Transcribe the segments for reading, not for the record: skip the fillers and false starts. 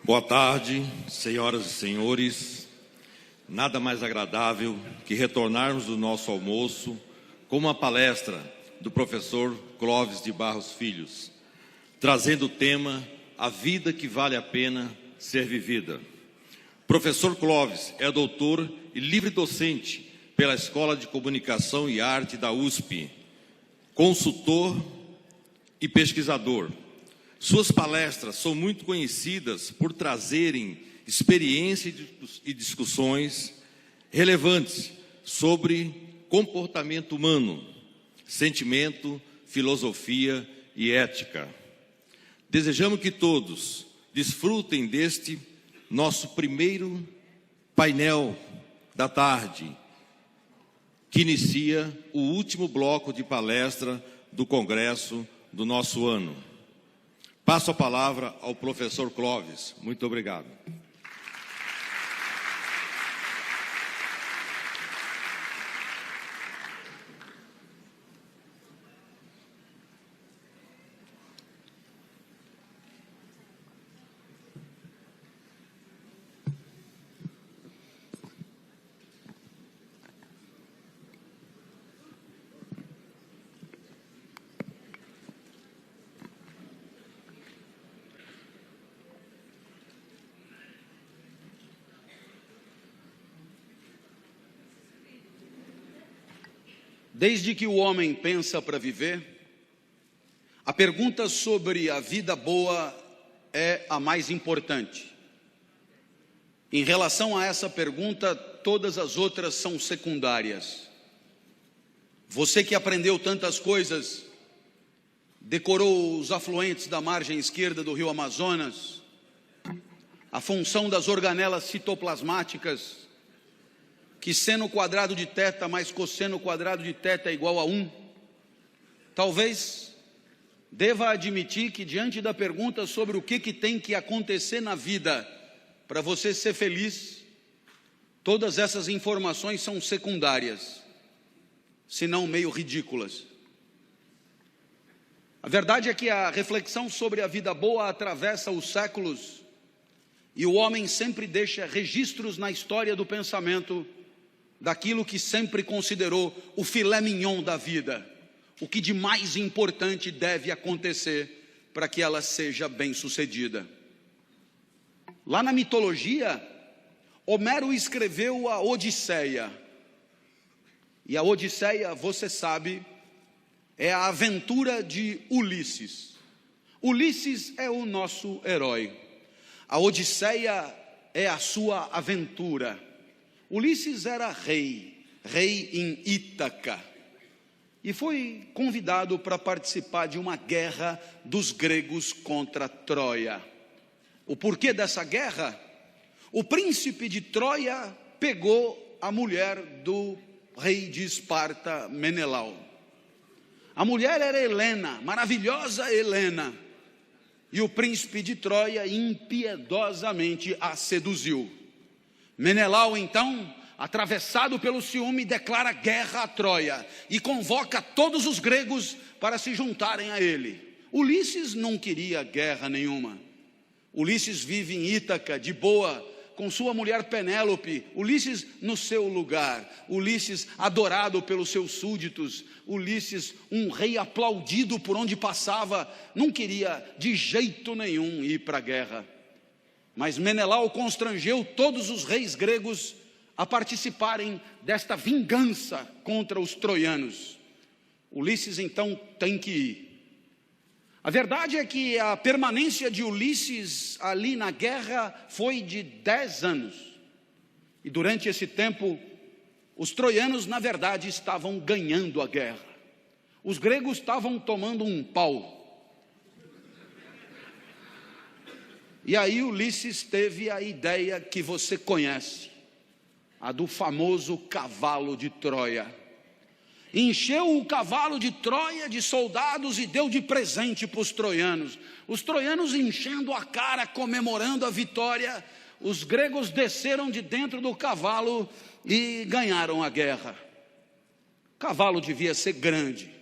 Boa tarde, senhoras e senhores. Nada mais agradável que retornarmos do nosso almoço com uma palestra do professor Clóvis de Barros Filhos, trazendo o tema A Vida que Vale a Pena Ser Vivida. Professor Clóvis é doutor e livre docente pela Escola de Comunicação e Arte da USP, consultor e pesquisador. Suas palestras são muito conhecidas por trazerem experiências e discussões relevantes sobre comportamento humano, sentimento, filosofia e ética. Desejamos que todos desfrutem deste nosso primeiro painel da tarde, que inicia o último bloco de palestra do Congresso do nosso ano. Passo a palavra ao professor Clóvis. Muito obrigado. Desde que o homem pensa para viver, a pergunta sobre a vida boa é a mais importante. Em relação a essa pergunta, todas as outras são secundárias. Você que aprendeu tantas coisas, decorou os afluentes da margem esquerda do rio Amazonas, a função das organelas citoplasmáticas, que seno quadrado de θ mais cosseno quadrado de θ é igual a 1, talvez deva admitir que diante da pergunta sobre o que tem que acontecer na vida para você ser feliz, todas essas informações são secundárias, se não meio ridículas. A verdade é que a reflexão sobre a vida boa atravessa os séculos e o homem sempre deixa registros na história do pensamento daquilo que sempre considerou o filé mignon da vida, o que de mais importante deve acontecer para que ela seja bem-sucedida. Lá na mitologia, Homero escreveu a Odisseia, e a Odisseia, você sabe, é a aventura de Ulisses. Ulisses é o nosso herói, a Odisseia é a sua aventura. Ulisses era rei em Ítaca, e foi convidado para participar de uma guerra dos gregos contra Troia. O porquê dessa guerra? O príncipe de Troia pegou a mulher do rei de Esparta, Menelau. A mulher era Helena, maravilhosa Helena, e o príncipe de Troia impiedosamente a seduziu. Menelau, então, atravessado pelo ciúme, declara guerra a Troia e convoca todos os gregos para se juntarem a ele. Ulisses não queria guerra nenhuma. Ulisses vive em Ítaca, de boa, com sua mulher Penélope. Ulisses no seu lugar. Ulisses adorado pelos seus súditos. Ulisses, um rei aplaudido por onde passava, não queria de jeito nenhum ir para a guerra. Mas Menelau constrangeu todos os reis gregos a participarem desta vingança contra os troianos. Ulisses então tem que ir. A verdade é que a permanência de Ulisses ali na guerra foi de 10 anos. E durante esse tempo, os troianos na verdade estavam ganhando a guerra. Os gregos estavam tomando um pau. E aí Ulisses teve a ideia que você conhece, a do famoso cavalo de Troia. Encheu o cavalo de Troia de soldados e deu de presente para os troianos. Os troianos enchendo a cara, comemorando a vitória, os gregos desceram de dentro do cavalo e ganharam a guerra. O cavalo devia ser grande.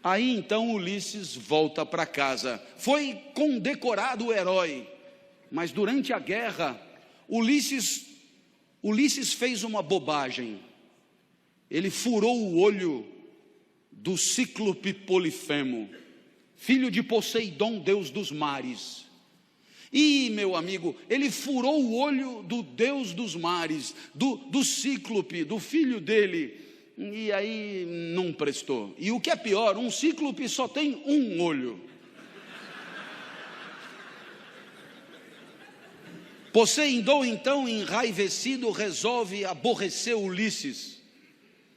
Aí então Ulisses volta para casa. Foi condecorado o herói, mas durante a guerra, Ulisses fez uma bobagem. Ele furou o olho do cíclope Polifemo, filho de Poseidon, deus dos mares. E, meu amigo, ele furou o olho do deus dos mares, do cíclope, do filho dele. E aí não prestou. E o que é pior, um cíclope só tem um olho. Poseidon, então, enraivecido, resolve aborrecer Ulisses.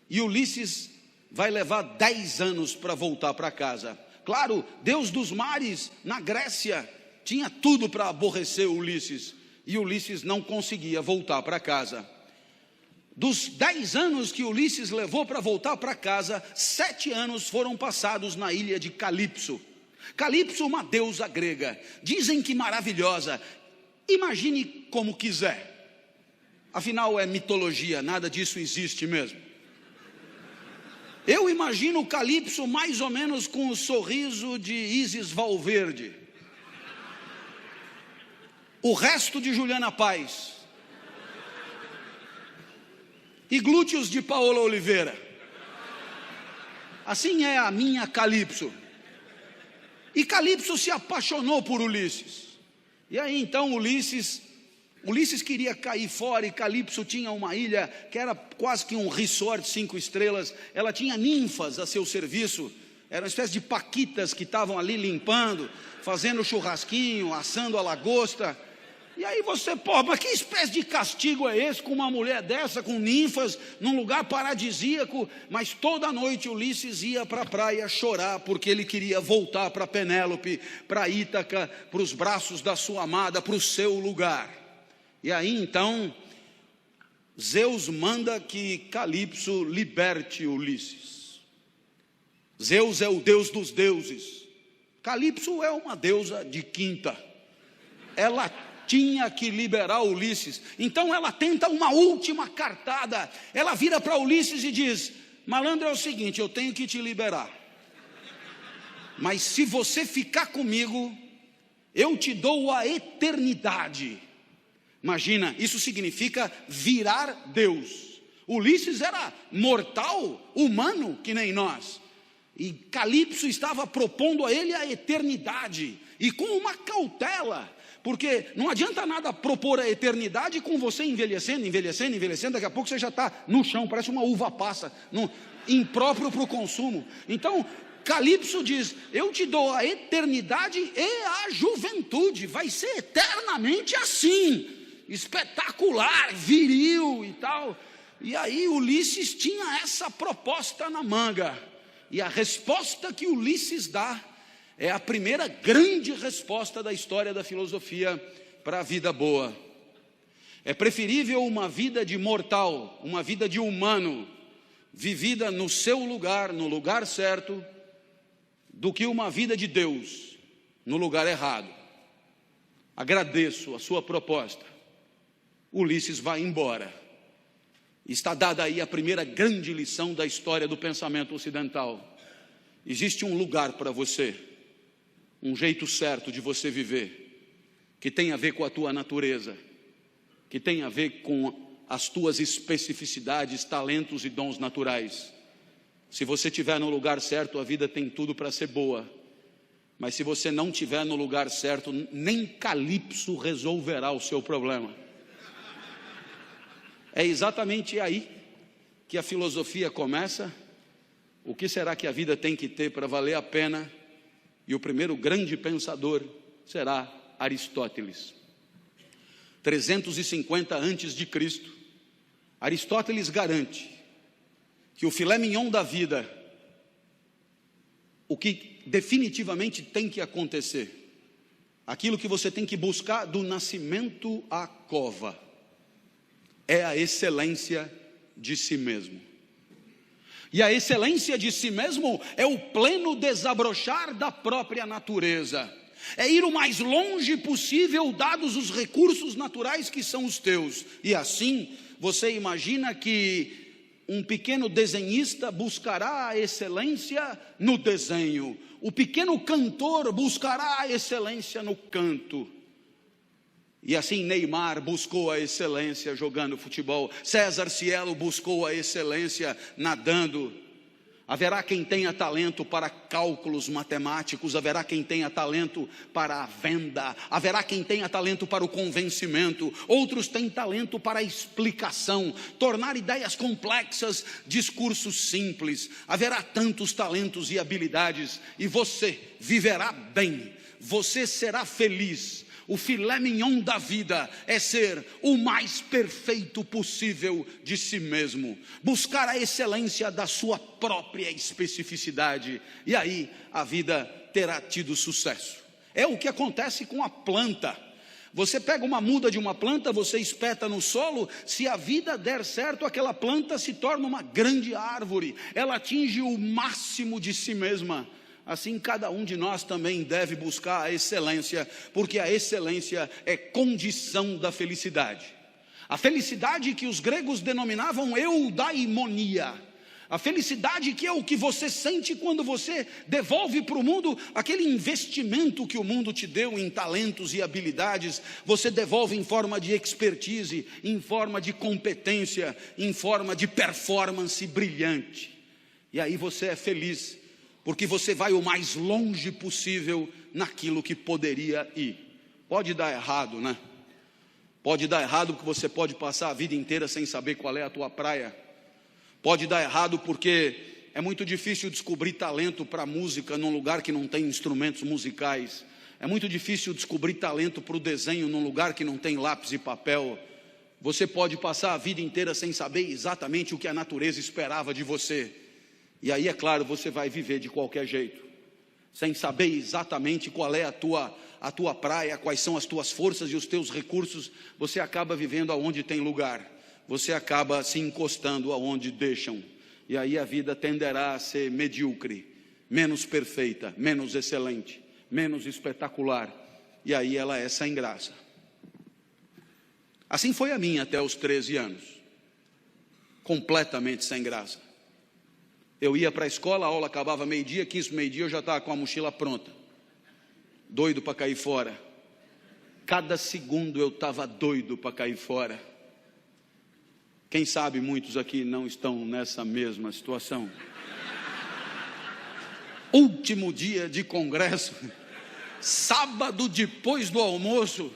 E Ulisses vai levar 10 anos para voltar para casa. Claro, Deus dos mares, na Grécia, tinha tudo para aborrecer Ulisses. E Ulisses não conseguia voltar para casa. Dos 10 anos que Ulisses levou para voltar para casa, 7 anos foram passados na ilha de Calipso. Calipso, uma deusa grega, dizem que maravilhosa. Imagine como quiser. Afinal é mitologia, nada disso existe mesmo. Eu imagino Calipso mais ou menos com o sorriso de Isis Valverde. O resto de Juliana Paz. E glúteos de Paola Oliveira. Assim é a minha Calipso. E Calipso se apaixonou por Ulisses. E aí então Ulisses queria cair fora, e Calipso tinha uma ilha que era quase que um resort 5 estrelas. Ela tinha ninfas a seu serviço. Era uma espécie de paquitas que estavam ali limpando, fazendo churrasquinho, assando a lagosta. E aí você, mas que espécie de castigo é esse com uma mulher dessa, com ninfas, num lugar paradisíaco? Mas toda noite Ulisses ia para a praia chorar, porque ele queria voltar para Penélope, para Ítaca, para os braços da sua amada, para o seu lugar. E aí então, Zeus manda que Calipso liberte Ulisses. Zeus é o deus dos deuses. Calipso é uma deusa de quinta. Ela tinha que liberar Ulisses. Então ela tenta uma última cartada. Ela vira para Ulisses e diz: malandro, é o seguinte, eu tenho que te liberar, mas se você ficar comigo, eu te dou a eternidade. Imagina, isso significa virar Deus. Ulisses era mortal, humano, que nem nós. E Calipso estava propondo a ele a eternidade, e com uma cautela. Porque não adianta nada propor a eternidade com você envelhecendo, daqui a pouco você já está no chão, parece uma uva passa, impróprio para o consumo. Então, Calipso diz: eu te dou a eternidade e a juventude, vai ser eternamente assim, espetacular, viril e tal. E aí Ulisses tinha essa proposta na manga, e a resposta que Ulisses dá é a primeira grande resposta da história da filosofia para a vida boa. É preferível uma vida de mortal, uma vida de humano, vivida no seu lugar, no lugar certo, do que uma vida de Deus, no lugar errado. Agradeço a sua proposta. Ulisses vai embora. Está dada aí a primeira grande lição da história do pensamento ocidental. Existe um lugar para você, um jeito certo de você viver, que tem a ver com a tua natureza, que tem a ver com as tuas especificidades, talentos e dons naturais. Se você estiver no lugar certo, a vida tem tudo para ser boa. Mas se você não estiver no lugar certo, nem Calipso resolverá o seu problema. É exatamente aí que a filosofia começa. O que será que a vida tem que ter para valer a pena? E o primeiro grande pensador será Aristóteles. 350 antes de Cristo, Aristóteles garante que o filé mignon da vida, o que definitivamente tem que acontecer, aquilo que você tem que buscar do nascimento à cova, é a excelência de si mesmo. E a excelência de si mesmo é o pleno desabrochar da própria natureza. É ir o mais longe possível, dados os recursos naturais que são os teus. E assim, você imagina que um pequeno desenhista buscará a excelência no desenho, o pequeno cantor buscará a excelência no canto. E assim Neymar buscou a excelência jogando futebol, César Cielo buscou a excelência nadando. Haverá quem tenha talento para cálculos matemáticos, haverá quem tenha talento para a venda, haverá quem tenha talento para o convencimento, outros têm talento para a explicação, tornar ideias complexas, discursos simples. Haverá tantos talentos e habilidades, e você viverá bem, você será feliz. O filé mignon da vida é ser o mais perfeito possível de si mesmo, buscar a excelência da sua própria especificidade, e aí a vida terá tido sucesso. É o que acontece com a planta. Você pega uma muda de uma planta, você espeta no solo, se a vida der certo, aquela planta se torna uma grande árvore, ela atinge o máximo de si mesma. Assim, cada um de nós também deve buscar a excelência, porque a excelência é condição da felicidade. A felicidade que os gregos denominavam eudaimonia. A felicidade que é o que você sente quando você devolve para o mundo aquele investimento que o mundo te deu em talentos e habilidades. Você devolve em forma de expertise, em forma de competência, em forma de performance brilhante. E aí você é feliz, porque você vai o mais longe possível naquilo que poderia ir. Pode dar errado, né? Pode dar errado porque você pode passar a vida inteira sem saber qual é a tua praia. Pode dar errado porque é muito difícil descobrir talento para música num lugar que não tem instrumentos musicais. É muito difícil descobrir talento para o desenho num lugar que não tem lápis e papel. Você pode passar a vida inteira sem saber exatamente o que a natureza esperava de você. E aí, é claro, você vai viver de qualquer jeito, sem saber exatamente qual é a tua praia, quais são as tuas forças e os teus recursos. Você acaba vivendo aonde tem lugar, você acaba se encostando aonde deixam. E aí a vida tenderá a ser medíocre, menos perfeita, menos excelente, menos espetacular. E aí ela é sem graça. Assim foi a minha até os 13 anos, completamente sem graça. Eu ia para a escola, a aula acabava meio-dia, 15 meio-dia eu já estava com a mochila pronta, doido para cair fora. Cada segundo eu estava doido para cair fora. Quem sabe muitos aqui não estão nessa mesma situação. Último dia de congresso, sábado depois do almoço,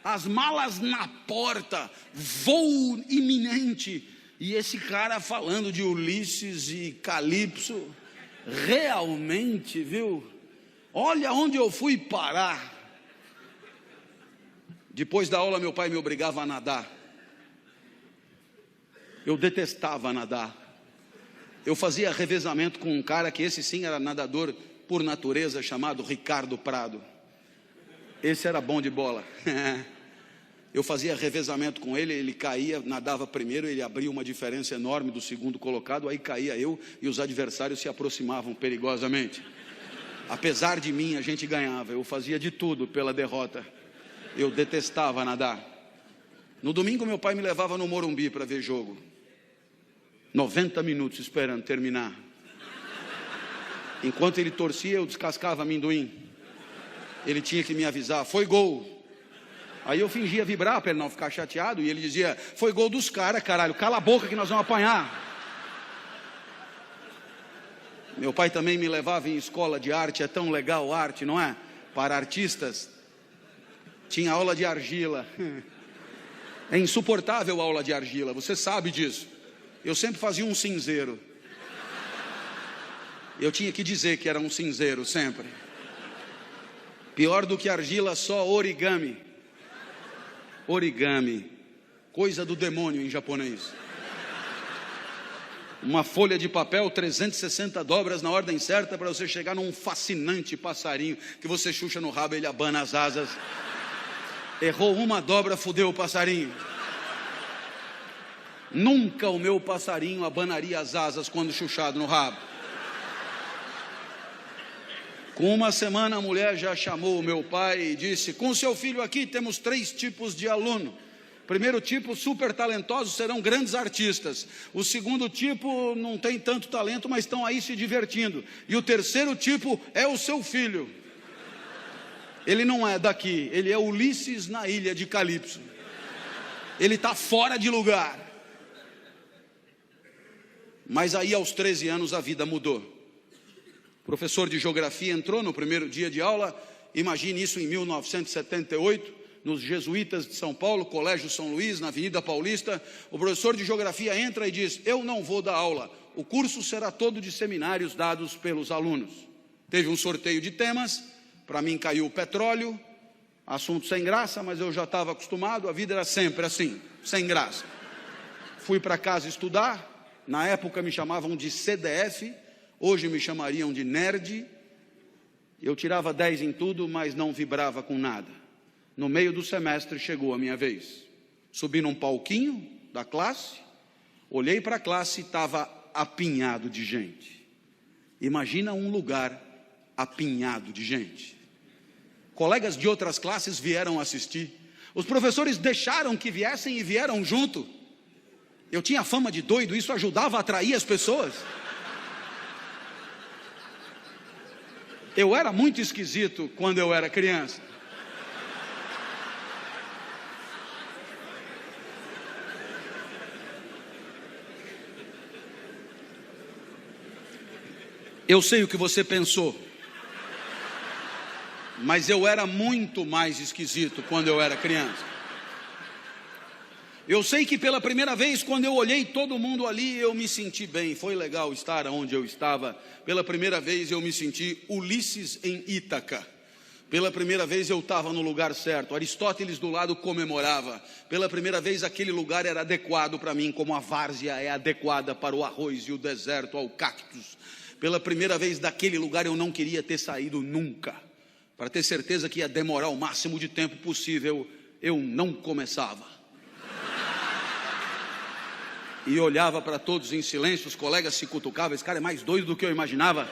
as malas na porta, voo iminente. E esse cara falando de Ulisses e Calipso, realmente, viu? Olha onde eu fui parar. Depois da aula, meu pai me obrigava a nadar. Eu detestava nadar. Eu fazia revezamento com um cara que esse sim era nadador por natureza, chamado Ricardo Prado. Esse era bom de bola. Eu fazia revezamento com ele, ele caía, nadava primeiro, ele abria uma diferença enorme do segundo colocado, aí caía eu e os adversários se aproximavam perigosamente. Apesar de mim, a gente ganhava, eu fazia de tudo pela derrota. Eu detestava nadar. No domingo, meu pai me levava no Morumbi para ver jogo. 90 minutos esperando terminar. Enquanto ele torcia, eu descascava amendoim. Ele tinha que me avisar, foi gol. Aí eu fingia vibrar para ele não ficar chateado, e ele dizia, foi gol dos caras, caralho, cala a boca que nós vamos apanhar. Meu pai também me levava em escola de arte, é tão legal arte, não é? Para artistas. Tinha aula de argila. É insuportável a aula de argila, você sabe disso. Eu sempre fazia um cinzeiro. Eu tinha que dizer que era um cinzeiro, sempre. Pior do que argila, só origami. Origami, coisa do demônio em japonês. Uma folha de papel, 360 dobras na ordem certa para você chegar num fascinante passarinho que você chucha no rabo e ele abana as asas. Errou uma dobra, fudeu o passarinho. Nunca o meu passarinho abanaria as asas quando chuchado no rabo. Com uma semana a mulher já chamou o meu pai e disse, com seu filho aqui temos 3 tipos de aluno. Primeiro tipo, super talentosos, serão grandes artistas. O segundo tipo, não tem tanto talento, mas estão aí se divertindo. E o terceiro tipo é o seu filho. Ele não é daqui, ele é Ulisses na ilha de Calipso. Ele está fora de lugar. Mas aí aos 13 anos a vida mudou. O professor de geografia entrou no primeiro dia de aula, imagine isso em 1978, nos Jesuítas de São Paulo, Colégio São Luís, na Avenida Paulista. O professor de geografia entra e diz: eu não vou dar aula, o curso será todo de seminários dados pelos alunos. Teve um sorteio de temas, para mim caiu o petróleo, assunto sem graça, mas eu já estava acostumado, a vida era sempre assim, sem graça. Fui para casa estudar, na época me chamavam de CDF, hoje me chamariam de nerd. Eu tirava 10 em tudo, mas não vibrava com nada. No meio do semestre chegou a minha vez. Subi num palquinho da classe, olhei para a classe e estava apinhado de gente. Imagina um lugar apinhado de gente. Colegas de outras classes vieram assistir. Os professores deixaram que viessem e vieram junto. Eu tinha fama de doido, isso ajudava a atrair as pessoas. Eu era muito esquisito quando eu era criança. Eu sei o que você pensou, mas eu era muito mais esquisito quando eu era criança. Eu sei que pela primeira vez, quando eu olhei todo mundo ali, eu me senti bem, foi legal estar onde eu estava. Pela primeira vez eu me senti Ulisses em Ítaca. Pela primeira vez eu estava no lugar certo, Aristóteles do lado comemorava. Pela primeira vez aquele lugar era adequado para mim, como a várzea é adequada para o arroz e o deserto ao cactus. Pela primeira vez daquele lugar eu não queria ter saído nunca. Para ter certeza que ia demorar o máximo de tempo possível, eu não começava. E olhava para todos em silêncio, os colegas se cutucavam, esse cara é mais doido do que eu imaginava.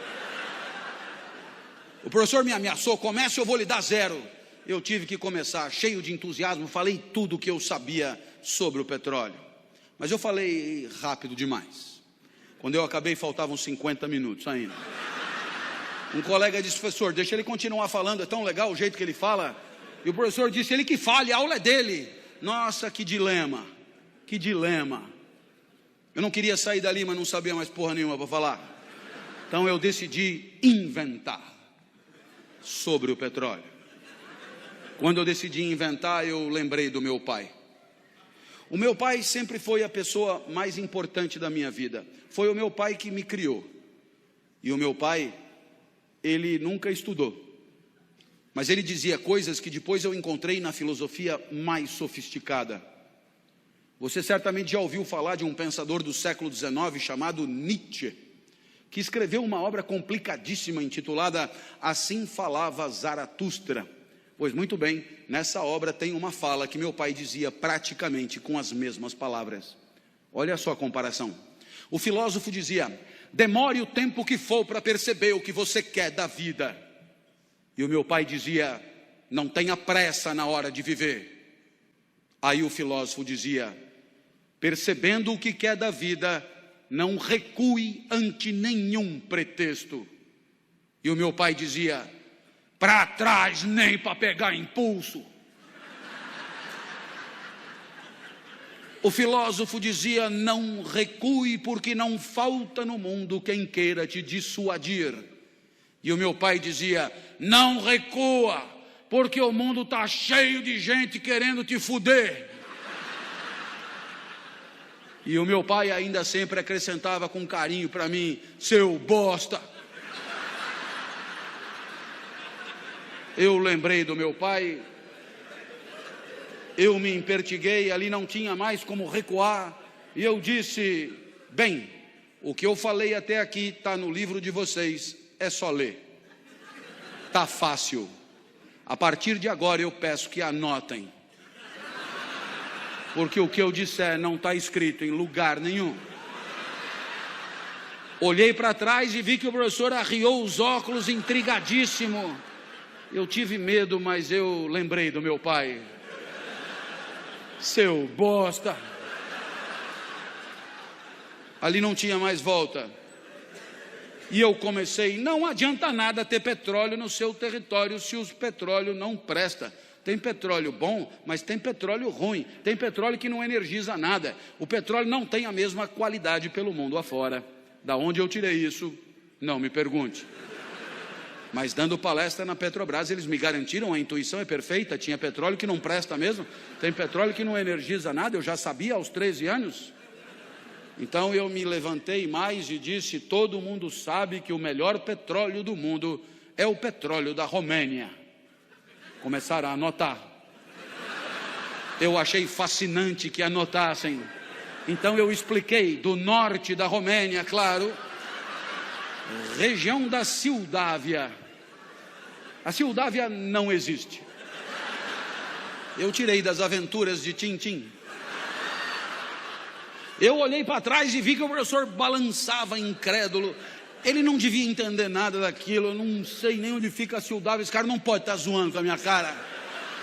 O professor me ameaçou, comece, eu vou lhe dar 0. Eu tive que começar, cheio de entusiasmo, falei tudo o que eu sabia sobre o petróleo. Mas eu falei rápido demais. Quando eu acabei, faltavam 50 minutos ainda. Um colega disse: professor, deixa ele continuar falando, é tão legal o jeito que ele fala. E o professor disse: ele que fale, a aula é dele. Nossa, que dilema, que dilema. Eu não queria sair dali, mas não sabia mais porra nenhuma para falar. Então eu decidi inventar sobre o petróleo. Quando eu decidi inventar, eu lembrei do meu pai. O meu pai sempre foi a pessoa mais importante da minha vida. Foi o meu pai que me criou. E o meu pai, ele nunca estudou. Mas ele dizia coisas que depois eu encontrei na filosofia mais sofisticada. Você certamente já ouviu falar de um pensador do século XIX chamado Nietzsche, que escreveu uma obra complicadíssima intitulada Assim Falava Zaratustra. Pois muito bem, nessa obra tem uma fala que meu pai dizia praticamente com as mesmas palavras. Olha só a comparação. O filósofo dizia: demore o tempo que for para perceber o que você quer da vida. E o meu pai dizia: não tenha pressa na hora de viver. Aí o filósofo dizia: percebendo o que quer da vida, não recue ante nenhum pretexto. E o meu pai dizia: para trás nem para pegar impulso. O filósofo dizia: não recue, porque não falta no mundo quem queira te dissuadir. E o meu pai dizia: não recua, porque o mundo está cheio de gente querendo te fuder. E o meu pai ainda sempre acrescentava com carinho para mim: seu bosta. Eu lembrei do meu pai, eu me empertiguei, ali não tinha mais como recuar, e eu disse: bem, o que eu falei até aqui está no livro de vocês, é só ler, está fácil, a partir de agora eu peço que anotem, porque o que eu disser não está escrito em lugar nenhum. Olhei para trás e vi que o professor arriou os óculos intrigadíssimo. Eu tive medo, mas eu lembrei do meu pai. Seu bosta. Ali não tinha mais volta. E eu comecei, não adianta nada ter petróleo no seu território se o petróleo não presta. Tem petróleo bom, mas tem petróleo ruim. Tem petróleo que não energiza nada. O petróleo não tem a mesma qualidade pelo mundo afora. Da onde eu tirei isso? Não me pergunte. Mas dando palestra na Petrobras, eles me garantiram, a intuição é perfeita, tinha petróleo que não presta mesmo, tem petróleo que não energiza nada, eu já sabia aos 13 anos. Então eu me levantei mais e disse, todo mundo sabe que o melhor petróleo do mundo é o petróleo da Romênia. Começaram a anotar. Eu achei fascinante que anotassem. Então eu expliquei, do norte da Romênia, claro, região da Moldávia. A Moldávia não existe. Eu tirei das aventuras de Tintim. Eu olhei para trás e vi que o professor balançava incrédulo. Ele não devia entender nada daquilo. Eu não sei nem onde fica a Moldávia. Esse cara não pode estar zoando com a minha cara.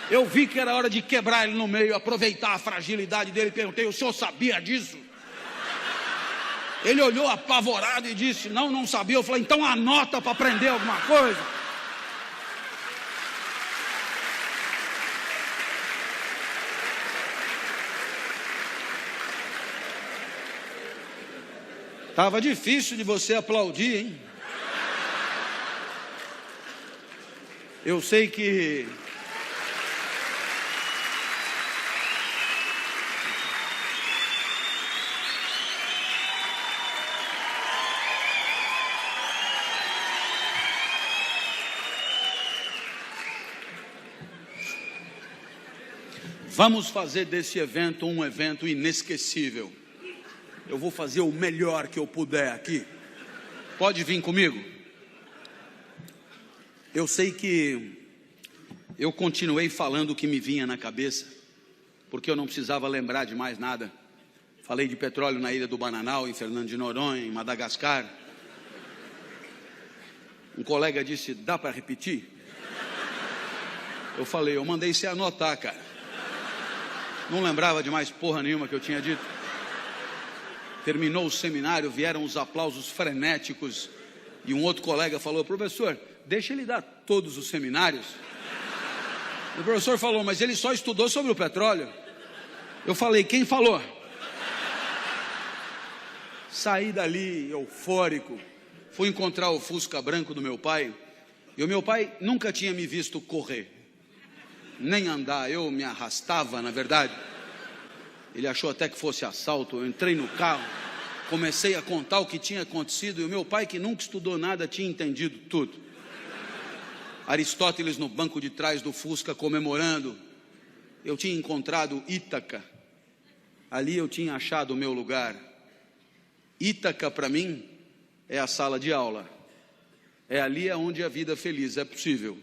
Eu vi que era hora de quebrar ele no meio, aproveitar a fragilidade dele. Perguntei, o senhor sabia disso? Ele olhou apavorado e disse, não sabia. Eu falei, então anota para aprender alguma coisa. Estava difícil de você aplaudir, hein? Eu sei que... Vamos fazer desse evento um evento inesquecível. Eu vou fazer o melhor que eu puder aqui. Pode vir comigo? Eu sei que eu continuei falando o que me vinha na cabeça, porque eu não precisava lembrar de mais nada. Falei de petróleo na Ilha do Bananal, em Fernando de Noronha, em Madagascar. Um colega disse, dá para repetir? Eu falei, eu mandei você anotar, cara. Não lembrava de mais porra nenhuma que eu tinha dito. Terminou o seminário, vieram os aplausos frenéticos e um outro colega falou, professor, deixa ele dar todos os seminários. O professor falou, mas ele só estudou sobre o petróleo. Eu falei, quem falou? Saí dali eufórico, fui encontrar o Fusca branco do meu pai, e o meu pai nunca tinha me visto correr, nem andar, eu me arrastava, na verdade. Ele achou até que fosse assalto. Eu entrei no carro, comecei a contar o que tinha acontecido, e o meu pai, que nunca estudou nada, tinha entendido tudo. Aristóteles no banco de trás do Fusca comemorando. Eu tinha encontrado Ítaca. Ali eu tinha achado o meu lugar. Ítaca, para mim, é a sala de aula. É ali onde a vida feliz é possível.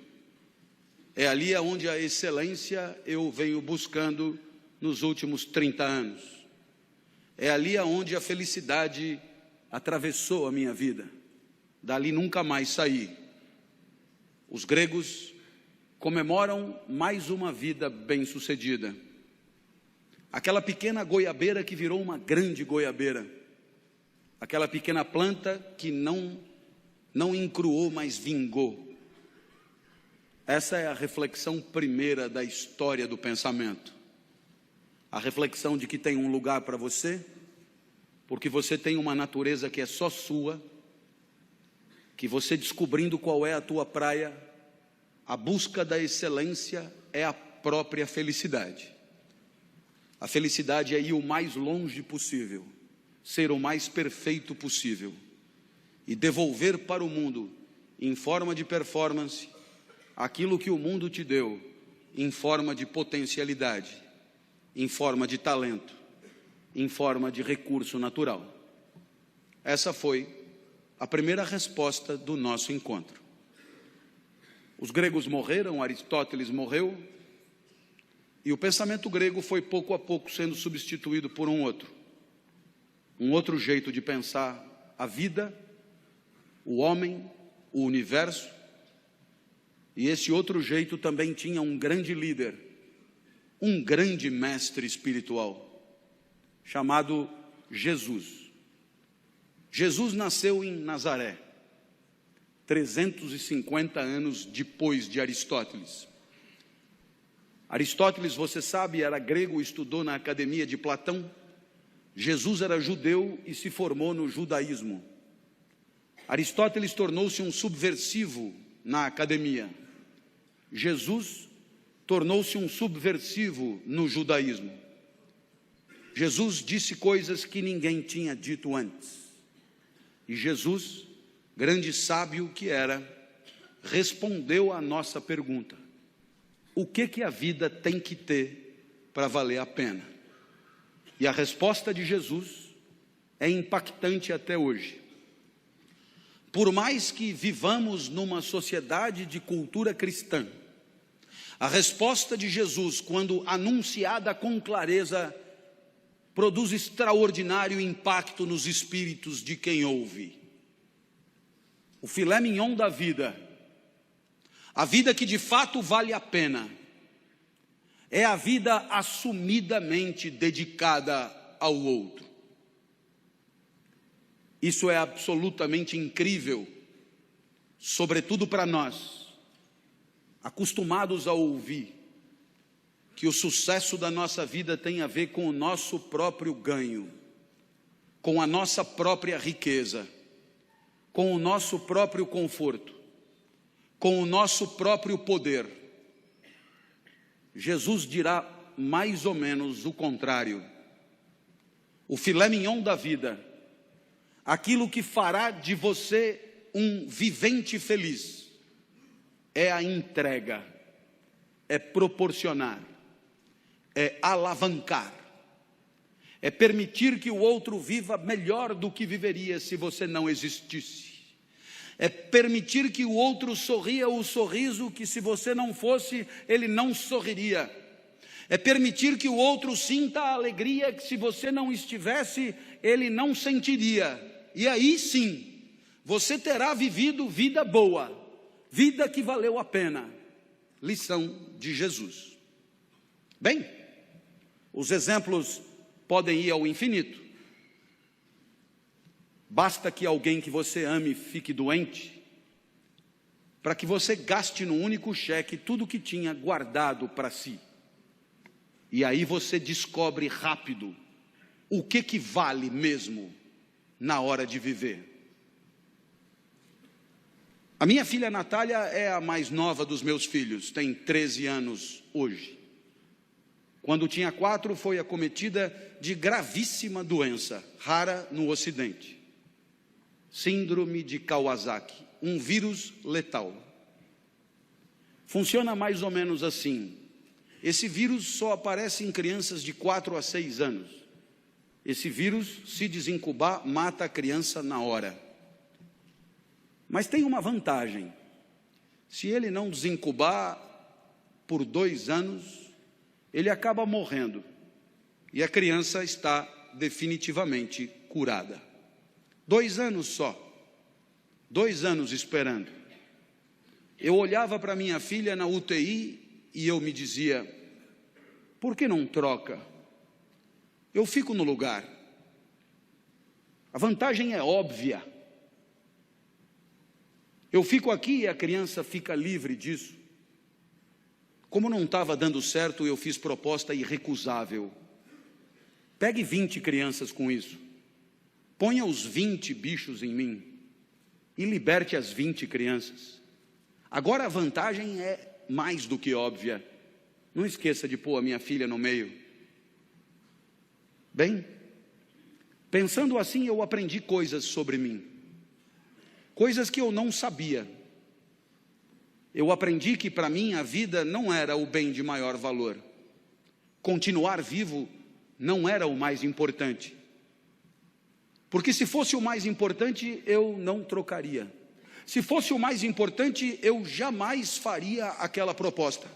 É ali onde a excelência eu venho buscando nos últimos 30 anos. É ali onde a felicidade atravessou a minha vida. Dali nunca mais saí. Os gregos comemoram mais uma vida bem-sucedida. Aquela pequena goiabeira que virou uma grande goiabeira. Aquela pequena planta que não encruou, mas vingou. Essa é a reflexão primeira da história do pensamento. A reflexão de que tem um lugar para você, porque você tem uma natureza que é só sua, que você descobrindo qual é a tua praia, a busca da excelência é a própria felicidade. A felicidade é ir o mais longe possível, ser o mais perfeito possível e devolver para o mundo, em forma de performance, aquilo que o mundo te deu, em forma de potencialidade, em forma de talento, em forma de recurso natural. Essa foi a primeira resposta do nosso encontro. Os gregos morreram, Aristóteles morreu, e o pensamento grego foi pouco a pouco sendo substituído por um outro jeito de pensar a vida, o homem, o universo. E esse outro jeito também tinha um grande líder, um grande mestre espiritual, chamado Jesus. Jesus nasceu em Nazaré, 350 anos depois de Aristóteles. Aristóteles, você sabe, era grego, estudou na academia de Platão. Jesus era judeu e se formou no judaísmo. Aristóteles tornou-se um subversivo na academia. Jesus tornou-se um subversivo no judaísmo. Jesus disse coisas que ninguém tinha dito antes. E Jesus, grande sábio que era, respondeu à nossa pergunta: o que a vida tem que ter para valer a pena? E a resposta de Jesus é impactante até hoje. Por mais que vivamos numa sociedade de cultura cristã, a resposta de Jesus, quando anunciada com clareza, produz extraordinário impacto nos espíritos de quem ouve. O filé mignon da vida, a vida que de fato vale a pena, é a vida assumidamente dedicada ao outro. Isso é absolutamente incrível, sobretudo para nós, acostumados a ouvir que o sucesso da nossa vida tem a ver com o nosso próprio ganho, com a nossa própria riqueza, com o nosso próprio conforto, com o nosso próprio poder. Jesus dirá mais ou menos o contrário. O filé mignon da vida, aquilo que fará de você um vivente feliz, é a entrega, é proporcionar, é alavancar, é permitir que o outro viva melhor do que viveria se você não existisse, é permitir que o outro sorria o sorriso que, se você não fosse, ele não sorriria, é permitir que o outro sinta a alegria que, se você não estivesse, ele não sentiria. E aí sim, você terá vivido vida boa, vida que valeu a pena. Lição de Jesus. Bem, os exemplos podem ir ao infinito. Basta que alguém que você ame fique doente, para que você gaste num único cheque tudo que tinha guardado para si. E aí você descobre rápido o que vale mesmo na hora de viver. A minha filha Natália é a mais nova dos meus filhos, tem 13 anos hoje. Quando tinha 4, foi acometida de gravíssima doença, rara no Ocidente. Síndrome de Kawasaki, um vírus letal. Funciona mais ou menos assim. Esse vírus só aparece em crianças de 4 a 6 anos. Esse vírus, se desincubar, mata a criança na hora. Mas tem uma vantagem. Se ele não desincubar por 2 anos, ele acaba morrendo. E a criança está definitivamente curada. 2 anos só. 2 anos esperando. Eu olhava para minha filha na UTI e eu me dizia: por que não troca? Eu fico no lugar. A vantagem é óbvia. Eu fico aqui e a criança fica livre disso. Como não estava dando certo, eu fiz proposta irrecusável. Pegue 20 crianças com isso. Ponha os 20 bichos em mim e liberte as 20 crianças. Agora a vantagem é mais do que óbvia. Não esqueça de pôr a minha filha no meio. Bem, pensando assim, eu aprendi coisas sobre mim. Coisas que eu não sabia. Eu aprendi que para mim a vida não era o bem de maior valor. Continuar vivo não era o mais importante. Porque se fosse o mais importante, eu não trocaria. Se fosse o mais importante, eu jamais faria aquela proposta.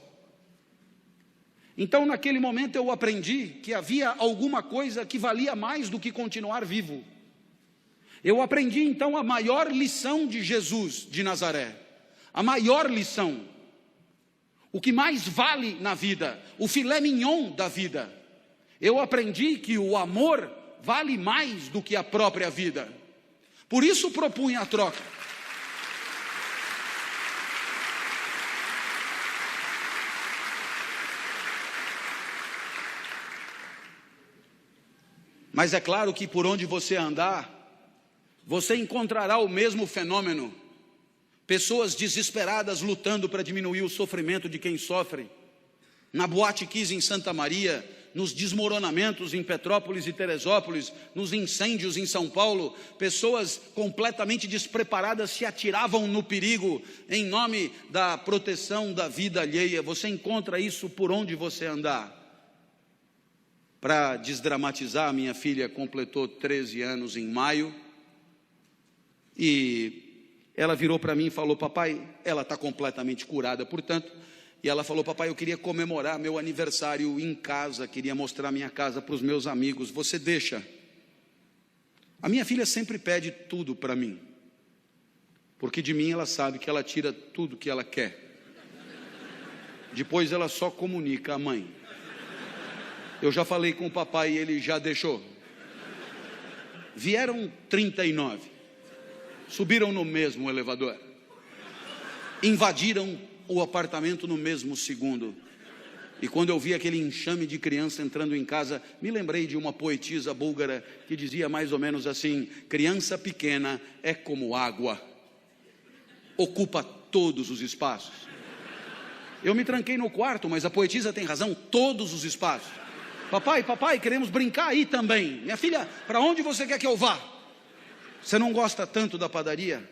Então, naquele momento, eu aprendi que havia alguma coisa que valia mais do que continuar vivo. Eu aprendi, então, a maior lição de Jesus de Nazaré. A maior lição. o que mais vale na vida, o filé mignon da vida. Eu aprendi que o amor vale mais do que a própria vida. Por isso propunha a troca. Mas é claro que por onde você andar, você encontrará o mesmo fenômeno. Pessoas desesperadas lutando para diminuir o sofrimento de quem sofre. Na Boate Kiss em Santa Maria, nos desmoronamentos em Petrópolis e Teresópolis, nos incêndios em São Paulo, pessoas completamente despreparadas se atiravam no perigo em nome da proteção da vida alheia. Você encontra isso por onde você andar. Para desdramatizar, minha filha completou 13 anos em maio e ela virou para mim e falou: papai, ela está completamente curada, portanto, e ela falou: papai, eu queria comemorar meu aniversário em casa, queria mostrar minha casa para os meus amigos, você deixa? A minha filha sempre pede tudo para mim, porque de mim ela sabe que ela tira tudo que ela quer, depois ela só comunica à mãe. Eu já falei com o papai e ele já deixou. Vieram 39, subiram no mesmo elevador, invadiram o apartamento no mesmo segundo. E quando eu vi aquele enxame de criança entrando em casa, me lembrei de uma poetisa búlgara que dizia mais ou menos assim: criança pequena é como água, ocupa todos os espaços. Eu me tranquei no quarto, mas a poetisa tem razão, todos os espaços. Papai, queremos brincar aí também. Minha filha, para onde você quer que eu vá? Você não gosta tanto da padaria?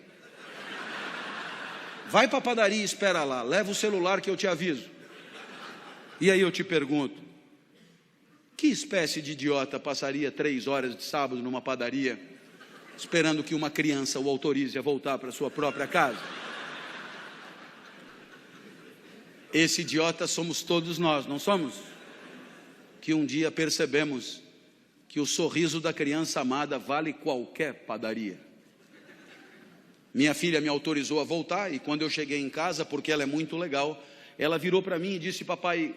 Vai para a padaria e espera lá, leva o celular que eu te aviso. E aí eu te pergunto, que espécie de idiota passaria 3 horas de sábado numa padaria, esperando que uma criança o autorize a voltar para sua própria casa? Esse idiota somos todos nós, não somos? Que um dia percebemos que o sorriso da criança amada vale qualquer padaria. Minha filha me autorizou a voltar e quando eu cheguei em casa, porque ela é muito legal, ela virou para mim e disse: papai,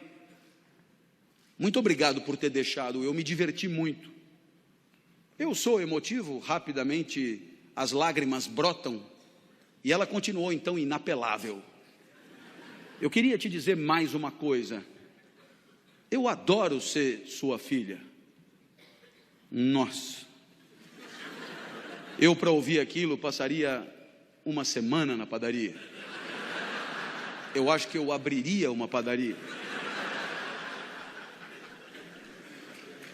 muito obrigado por ter deixado, eu me diverti muito. Eu sou emotivo, rapidamente as lágrimas brotam e ela continuou então inapelável. Eu queria te dizer mais uma coisa. Eu adoro ser sua filha. Nossa. Eu, para ouvir aquilo, passaria uma semana na padaria. Eu acho que eu abriria uma padaria.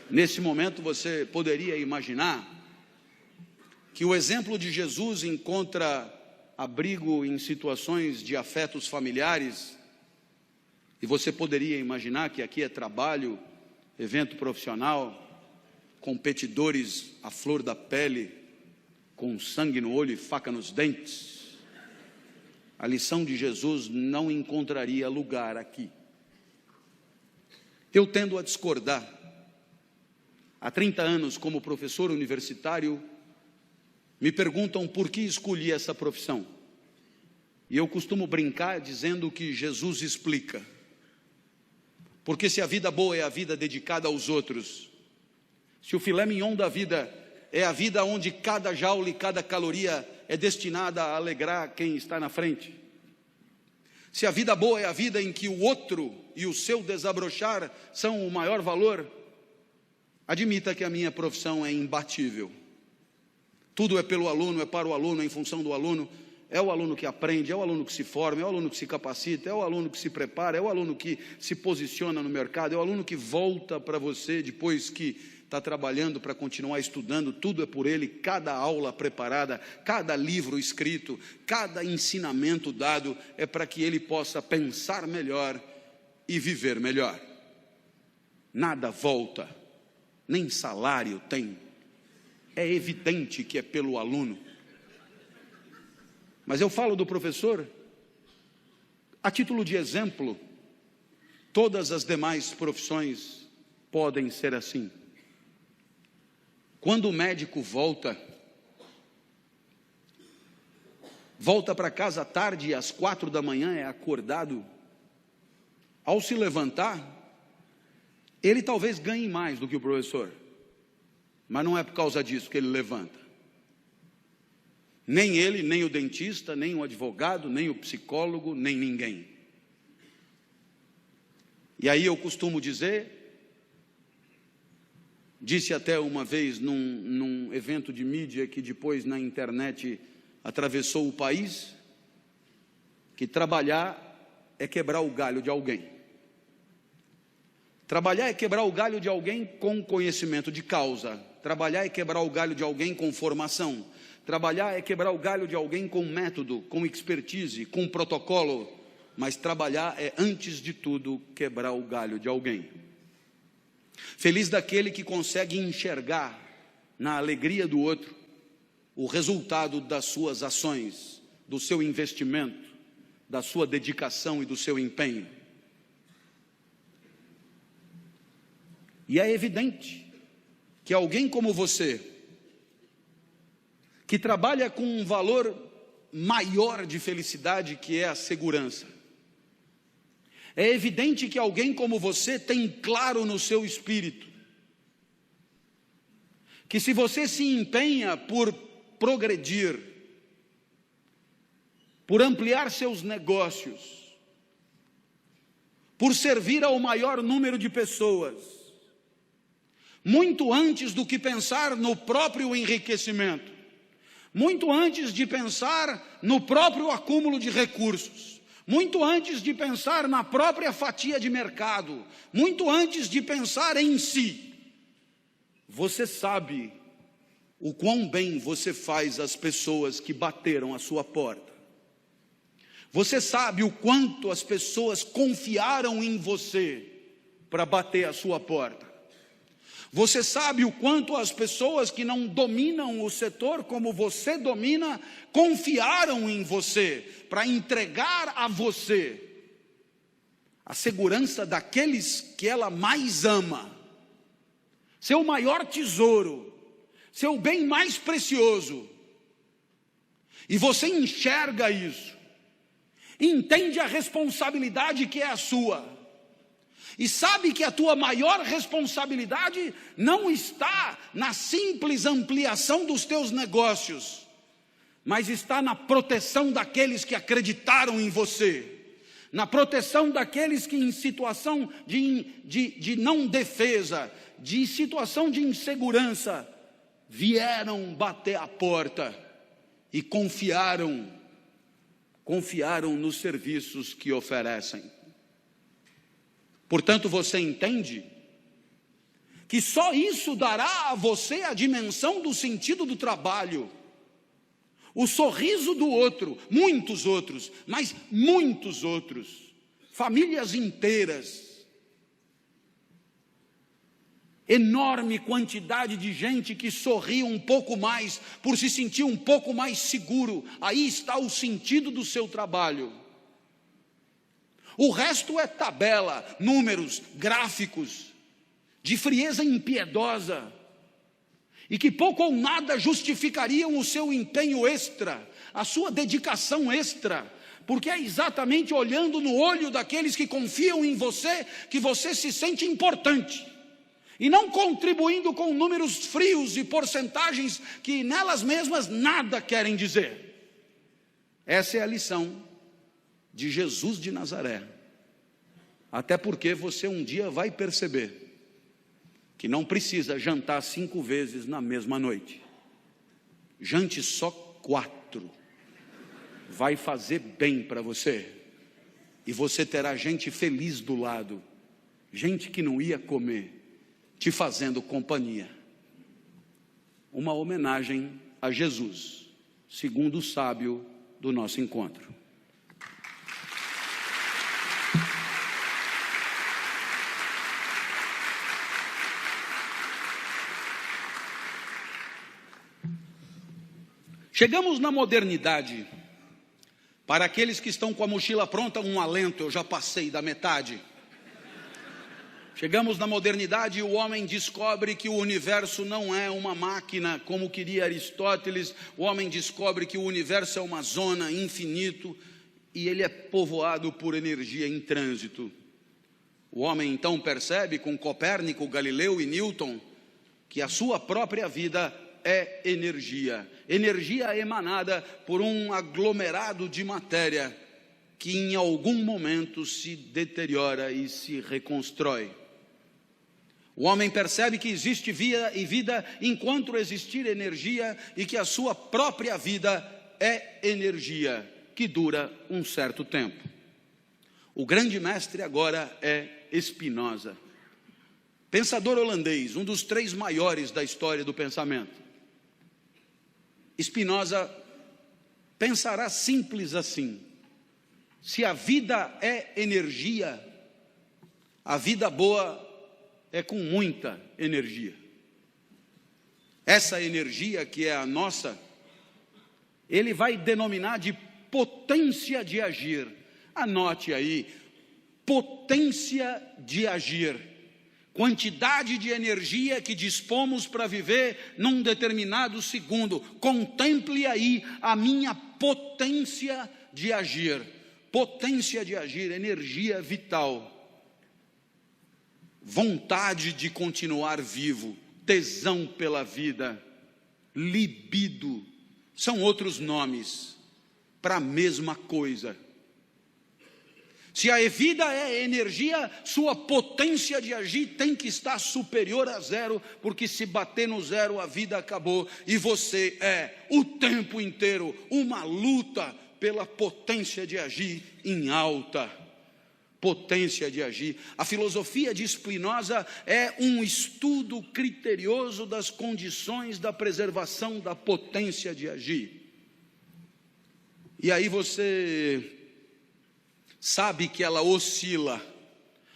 Nesse momento você poderia imaginar que o exemplo de Jesus encontra abrigo em situações de afetos familiares. E você poderia imaginar que aqui é trabalho, evento profissional, competidores à flor da pele, com sangue no olho e faca nos dentes. A lição de Jesus não encontraria lugar aqui. Eu tendo a discordar. Há 30 anos, como professor universitário, me perguntam por que escolhi essa profissão. E eu costumo brincar dizendo que Jesus explica. Porque se a vida boa é a vida dedicada aos outros, se o filé mignon da vida é a vida onde cada jaula e cada caloria é destinada a alegrar quem está na frente, se a vida boa é a vida em que o outro e o seu desabrochar são o maior valor, admita que a minha profissão é imbatível. Tudo é pelo aluno, é para o aluno, é em função do aluno. É o aluno que aprende, é o aluno que se forma, é o aluno que se capacita, é o aluno que se prepara, é o aluno que se posiciona no mercado, é o aluno que volta para você depois que está trabalhando para continuar estudando. Tudo é por ele, cada aula preparada, cada livro escrito, cada ensinamento dado é para que ele possa pensar melhor e viver melhor. Nada volta, nem salário tem. É evidente que é pelo aluno. Mas eu falo do professor a título de exemplo. Todas as demais profissões podem ser assim. Quando o médico volta para casa à tarde e às 4 da manhã é acordado ao se levantar, ele talvez ganhe mais do que o professor, mas não é por causa disso que ele levanta. Nem ele, nem o dentista, nem o advogado, nem o psicólogo, nem ninguém. E aí eu costumo dizer, disse até uma vez num evento de mídia que depois na internet atravessou o país, que trabalhar é quebrar o galho de alguém. Trabalhar é quebrar o galho de alguém com conhecimento de causa. Trabalhar é quebrar o galho de alguém com formação. Trabalhar é quebrar o galho de alguém com método, com expertise, com protocolo. Mas trabalhar é, antes de tudo, quebrar o galho de alguém. Feliz daquele que consegue enxergar na alegria do outro o resultado das suas ações, do seu investimento, da sua dedicação e do seu empenho. E é evidente que alguém como você, que trabalha com um valor maior de felicidade, que é a segurança, é evidente que alguém como você tem claro no seu espírito que se você se empenha por progredir, por ampliar seus negócios, por servir ao maior número de pessoas, muito antes do que pensar no próprio enriquecimento, muito antes de pensar no próprio acúmulo de recursos, muito antes de pensar na própria fatia de mercado, muito antes de pensar em si, você sabe o quão bem você faz às pessoas que bateram a sua porta. Você sabe o quanto as pessoas confiaram em você para bater a sua porta. Você sabe o quanto as pessoas que não dominam o setor como você domina, confiaram em você para entregar a você a segurança daqueles que ela mais ama, seu maior tesouro, seu bem mais precioso. E você enxerga isso, entende a responsabilidade que é a sua, e sabe que a tua maior responsabilidade não está na simples ampliação dos teus negócios, mas está na proteção daqueles que acreditaram em você, na proteção daqueles que em situação de não defesa, de situação de insegurança, vieram bater a porta e confiaram nos serviços que oferecem. Portanto, você entende que só isso dará a você a dimensão do sentido do trabalho, o sorriso do outro, muitos outros, mas muitos outros, famílias inteiras, enorme quantidade de gente que sorri um pouco mais, por se sentir um pouco mais seguro. Aí está o sentido do seu trabalho. O resto é tabela, números, gráficos, de frieza impiedosa, e que pouco ou nada justificariam o seu empenho extra, a sua dedicação extra, porque é exatamente olhando no olho daqueles que confiam em você, que você se sente importante, e não contribuindo com números frios e porcentagens que nelas mesmas nada querem dizer. Essa é a lição de Jesus de Nazaré. Até porque você um dia vai perceber que não precisa jantar 5 vezes na mesma noite. Jante só 4. Vai fazer bem para você. E você terá gente feliz do lado, gente que não ia comer, te fazendo companhia. Uma homenagem a Jesus, segundo o sábio do nosso encontro. Chegamos na modernidade. Para aqueles que estão com a mochila pronta, um alento, eu já passei da metade. Chegamos na modernidade e o homem descobre que o universo não é uma máquina, como queria Aristóteles. O homem descobre que o universo é uma zona, infinito, e ele é povoado por energia em trânsito. O homem então percebe com Copérnico, Galileu e Newton que a sua própria vida é energia, energia emanada por um aglomerado de matéria que em algum momento se deteriora e se reconstrói. O homem percebe que existe vida enquanto existir energia e que a sua própria vida é energia que dura um certo tempo. O grande mestre agora é Spinoza, pensador holandês, um dos 3 maiores da história do pensamento. Spinoza pensará simples assim: se a vida é energia, a vida boa é com muita energia. Essa energia que é a nossa, ele vai denominar de potência de agir. Anote aí, potência de agir. Quantidade de energia que dispomos para viver num determinado segundo. Contemple aí a minha potência de agir. Potência de agir, energia vital. Vontade de continuar vivo, tesão pela vida, libido, são outros nomes para a mesma coisa. Se a vida é energia, sua potência de agir tem que estar superior a 0, porque se bater no 0 a vida acabou, e você é o tempo inteiro uma luta pela potência de agir em alta. Potência de agir. A filosofia de Spinoza é um estudo criterioso das condições da preservação da potência de agir. E aí você sabe que ela oscila.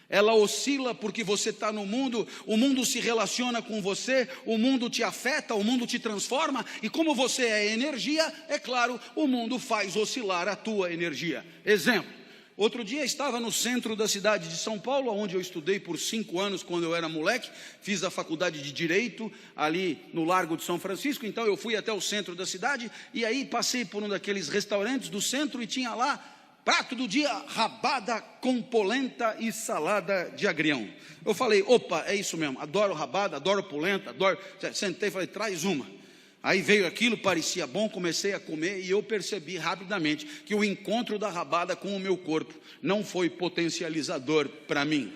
Ela oscila porque você está no mundo, o mundo se relaciona com você, o mundo te afeta, o mundo te transforma, e como você é energia, é claro, o mundo faz oscilar a tua energia. Exemplo, outro dia estava no centro da cidade de São Paulo, onde eu estudei por 5 anos quando eu era moleque, fiz a faculdade de Direito, ali no Largo de São Francisco, então eu fui até o centro da cidade, e aí passei por um daqueles restaurantes do centro e tinha lá, prato do dia, rabada com polenta e salada de agrião. Eu falei, opa, é isso mesmo, adoro rabada, adoro polenta, adoro. Sentei e falei, traz uma. Aí veio aquilo, parecia bom, comecei a comer e eu percebi rapidamente que o encontro da rabada com o meu corpo não foi potencializador para mim.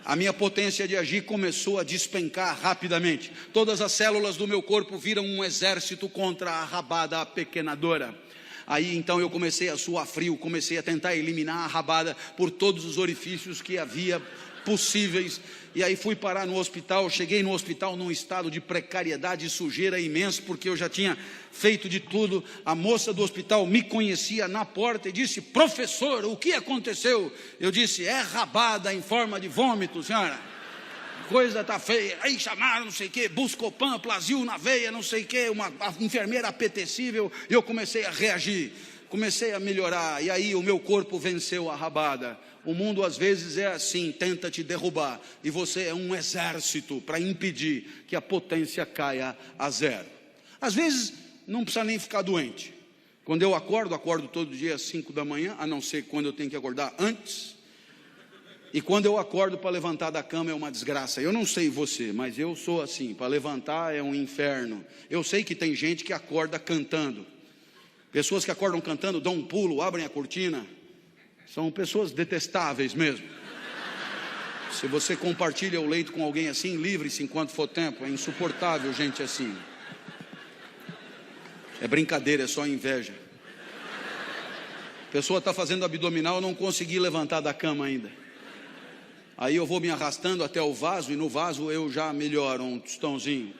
A minha potência de agir começou a despencar rapidamente. Todas as células do meu corpo viram um exército contra a rabada apequenadora. Aí então eu comecei a suar frio, comecei a tentar eliminar a rabada por todos os orifícios que havia possíveis, e aí fui parar no hospital. Cheguei no hospital num estado de precariedade e sujeira imenso, porque eu já tinha feito de tudo. A moça do hospital me conhecia na porta e disse, professor, o que aconteceu? Eu disse, é rabada em forma de vômito, senhora. Coisa tá feia. Aí chamaram não sei o que, Buscopan, Plasil na veia, não sei o que, uma enfermeira apetecível, e eu comecei a reagir, comecei a melhorar, e aí o meu corpo venceu a rabada. O mundo às vezes é assim, tenta te derrubar, e você é um exército para impedir que a potência caia a 0. Às vezes não precisa nem ficar doente. Quando eu acordo todo dia às 5 da manhã, a não ser quando eu tenho que acordar antes. E quando eu acordo para levantar da cama é uma desgraça. Eu não sei você, mas eu sou assim, para levantar é um inferno. Eu sei que tem gente que acorda cantando. Pessoas que acordam cantando, dão um pulo, abrem a cortina. São pessoas detestáveis mesmo. Se você compartilha o leito com alguém assim, livre-se enquanto for tempo. É insuportável gente assim. É brincadeira, é só inveja. A pessoa está fazendo abdominal, não consegui levantar da cama ainda. Aí eu vou me arrastando até o vaso, e no vaso eu já melhoro um tostãozinho,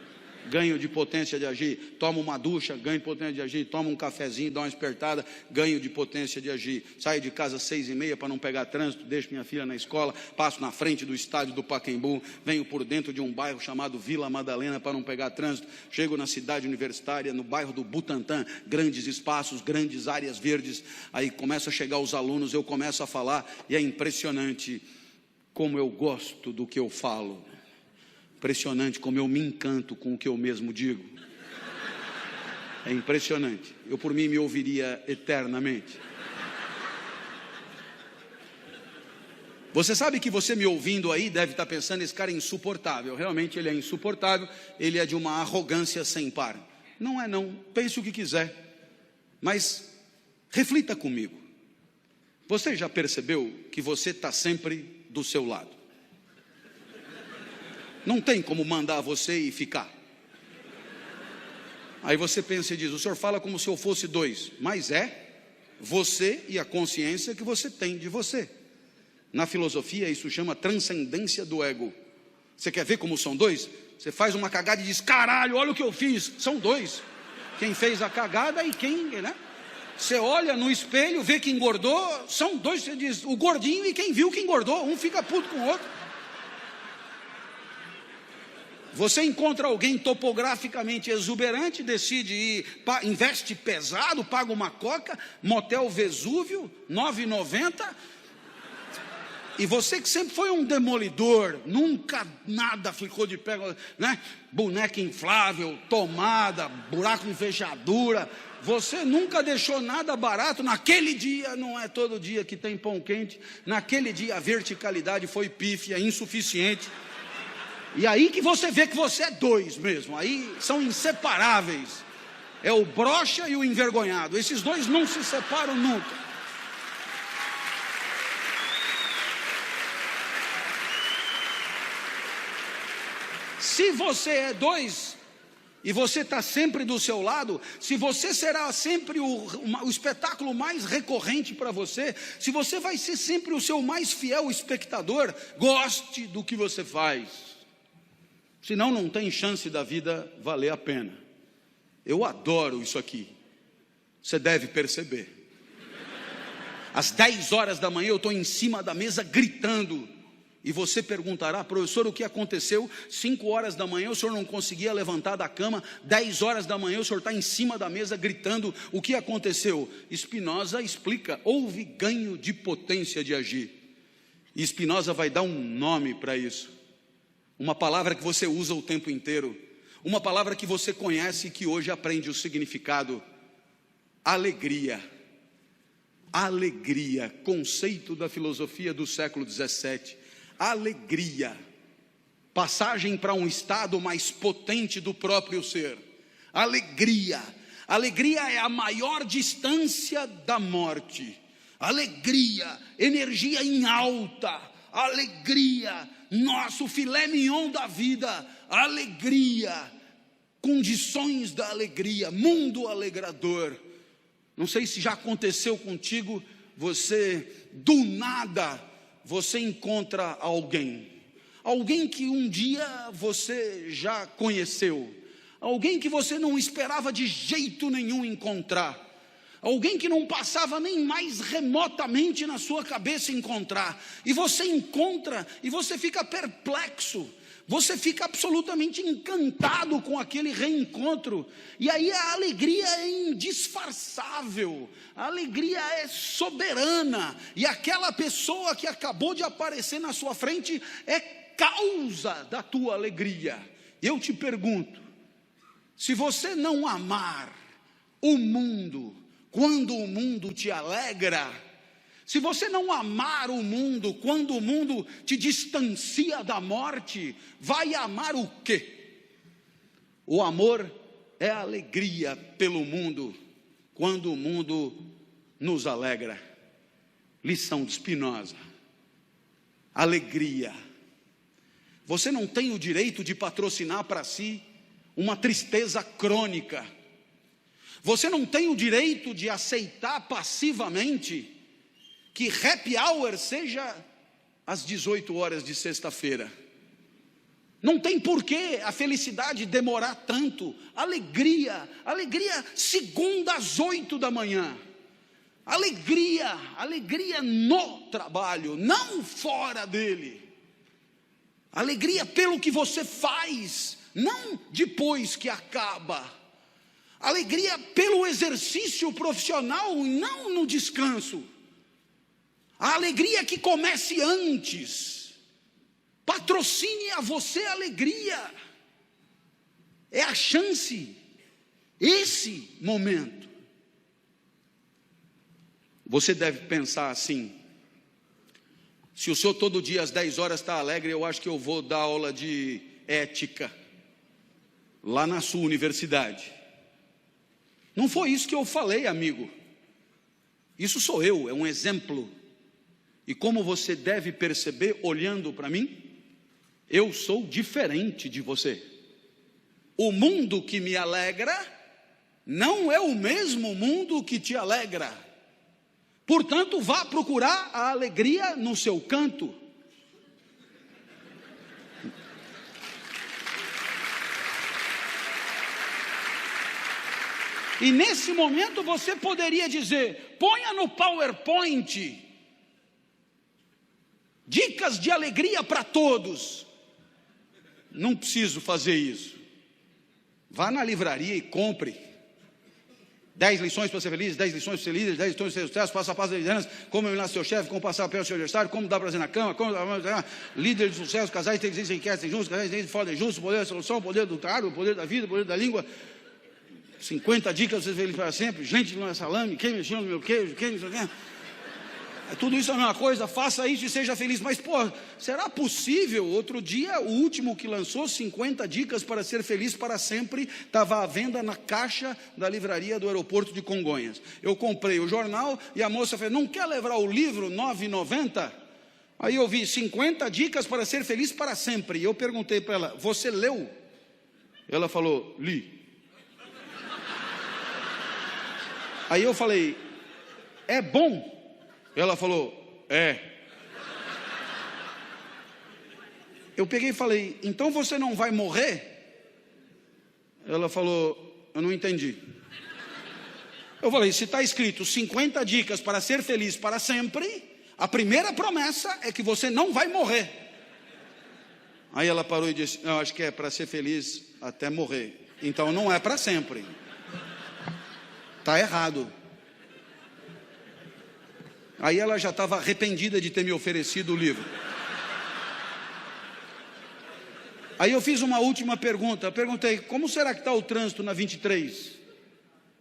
ganho de potência de agir. Tomo uma ducha, ganho de potência de agir. Tomo um cafezinho, dou uma espertada, ganho de potência de agir. Saio de casa às 6h30 para não pegar trânsito, deixo minha filha na escola, passo na frente do estádio do Pacaembu, venho por dentro de um bairro chamado Vila Madalena para não pegar trânsito, chego na cidade universitária, no bairro do Butantã, grandes espaços, grandes áreas verdes. Aí começa a chegar os alunos, eu começo a falar, e é impressionante como eu gosto do que eu falo. Impressionante como eu me encanto com o que eu mesmo digo. É impressionante. Eu por mim me ouviria eternamente. Você sabe que você me ouvindo aí deve estar pensando, esse cara é insuportável. Realmente ele é insuportável, ele é de uma arrogância sem par. Não é não, pense o que quiser, mas reflita comigo. Você já percebeu que você está sempre do seu lado? Não tem como mandar você e ficar. Aí você pensa e diz, o senhor fala como se eu fosse dois, mas é você e a consciência que você tem de você. Na filosofia isso chama transcendência do ego. Você quer ver como são dois? Você faz uma cagada e diz, caralho, olha o que eu fiz. São dois. Quem fez a cagada e quem, né? Você olha no espelho, vê que engordou, são dois. Você diz, o gordinho e quem viu que engordou. Um fica puto com o outro. Você encontra alguém topograficamente exuberante, decide ir, investe pesado, paga uma coca, motel Vesúvio, R$ 9,90. E você que sempre foi um demolidor, nunca nada ficou de pé, né? Boneca inflável, tomada, buraco em fechadura. Você nunca deixou nada barato. Naquele dia, não é todo dia que tem pão quente. Naquele dia a verticalidade foi pífia, insuficiente. E aí que você vê que você é dois mesmo. Aí são inseparáveis. É o broxa e o envergonhado. Esses dois não se separam nunca. Se você é dois, e você está sempre do seu lado, se você será sempre o espetáculo mais recorrente para você, se você vai ser sempre o seu mais fiel espectador, goste do que você faz. Senão não tem chance da vida valer a pena. Eu adoro isso aqui. Você deve perceber. Às 10 horas da manhã eu estou em cima da mesa gritando. E você perguntará, professor, o que aconteceu? 5 horas da manhã o senhor não conseguia levantar da cama, 10 horas da manhã o senhor está em cima da mesa gritando, o que aconteceu? Spinoza explica, houve ganho de potência de agir. E Spinoza vai dar um nome para isso, uma palavra que você usa o tempo inteiro, uma palavra que você conhece e que hoje aprende o significado: alegria. Alegria, conceito da filosofia do século 17. Alegria, passagem para um estado mais potente do próprio ser. Alegria, alegria é a maior distância da morte. Alegria, energia em alta. Alegria, nosso filé mignon da vida. Alegria, condições da alegria, mundo alegrador. Não sei se já aconteceu contigo, você do nada você encontra alguém que um dia você já conheceu, alguém que você não esperava de jeito nenhum encontrar, alguém que não passava nem mais remotamente na sua cabeça encontrar, e você encontra, e você fica perplexo, você fica absolutamente encantado com aquele reencontro, e aí a alegria é indisfarçável, a alegria é soberana, e aquela pessoa que acabou de aparecer na sua frente é causa da tua alegria. Eu te pergunto, se você não amar o mundo, quando o mundo te alegra, se você não amar o mundo, quando o mundo te distancia da morte, vai amar o quê? O amor é alegria pelo mundo, quando o mundo nos alegra. Lição de Spinoza. Alegria. Você não tem o direito de patrocinar para si uma tristeza crônica. Você não tem o direito de aceitar passivamente que happy hour seja às 18 horas de sexta-feira. Não tem porquê a felicidade demorar tanto. Alegria segunda às 8 da manhã. Alegria no trabalho, não fora dele. Alegria pelo que você faz, não depois que acaba. Alegria pelo exercício profissional, não no descanso. A alegria que comece antes. Patrocine a você a alegria. É a chance. Esse momento. Você deve pensar assim: Se o senhor todo dia às 10 horas está alegre, eu acho que eu vou dar aula de ética lá na sua universidade. Não foi isso que eu falei, amigo. Isso sou eu, é um exemplo. E como você deve perceber olhando para mim, eu sou diferente de você. O mundo que me alegra não é o mesmo mundo que te alegra. Portanto, vá procurar a alegria no seu canto. E nesse momento você poderia dizer: ponha no PowerPoint dicas de alegria para todos. Não preciso fazer isso. Vá na livraria e compre 10 lições para ser feliz, 10 lições para ser líder, 10 lições para ser sucesso, passo a passo da liderança, como eliminar seu chefe, como passar perto do seu adversário, como dar prazer na cama, como líder de sucesso, casais inteligentes e inquietos, juntos, casais inteligentes, fora injustos, poder da solução, poder do cargo, poder da vida, poder da língua. 50 dicas para ser feliz para sempre. Gente, não é salame, quem mexeu no meu queijo, quem não sei o quê. Tudo isso é a mesma coisa, faça isso e seja feliz. Mas, pô, será possível? Outro dia, o último que lançou 50 dicas para ser feliz para sempre, estava à venda na caixa da livraria do aeroporto de Congonhas. Eu comprei o jornal e a moça falou: não quer levar o livro, R$ 9,90? Aí eu vi 50 dicas para ser feliz para sempre. E eu perguntei para ela: você leu? Ela falou: li. Aí eu falei: é bom? Ela falou: é. Eu peguei e falei: então você não vai morrer? Ela falou: eu não entendi. Eu falei: se está escrito 50 dicas para ser feliz para sempre, a primeira promessa é que você não vai morrer. Aí ela parou e disse: não, acho que é para ser feliz até morrer. Então não é para sempre. Está errado. Aí ela já estava arrependida de ter me oferecido o livro. Aí eu fiz uma última pergunta. Eu perguntei: como será que está o trânsito na 23?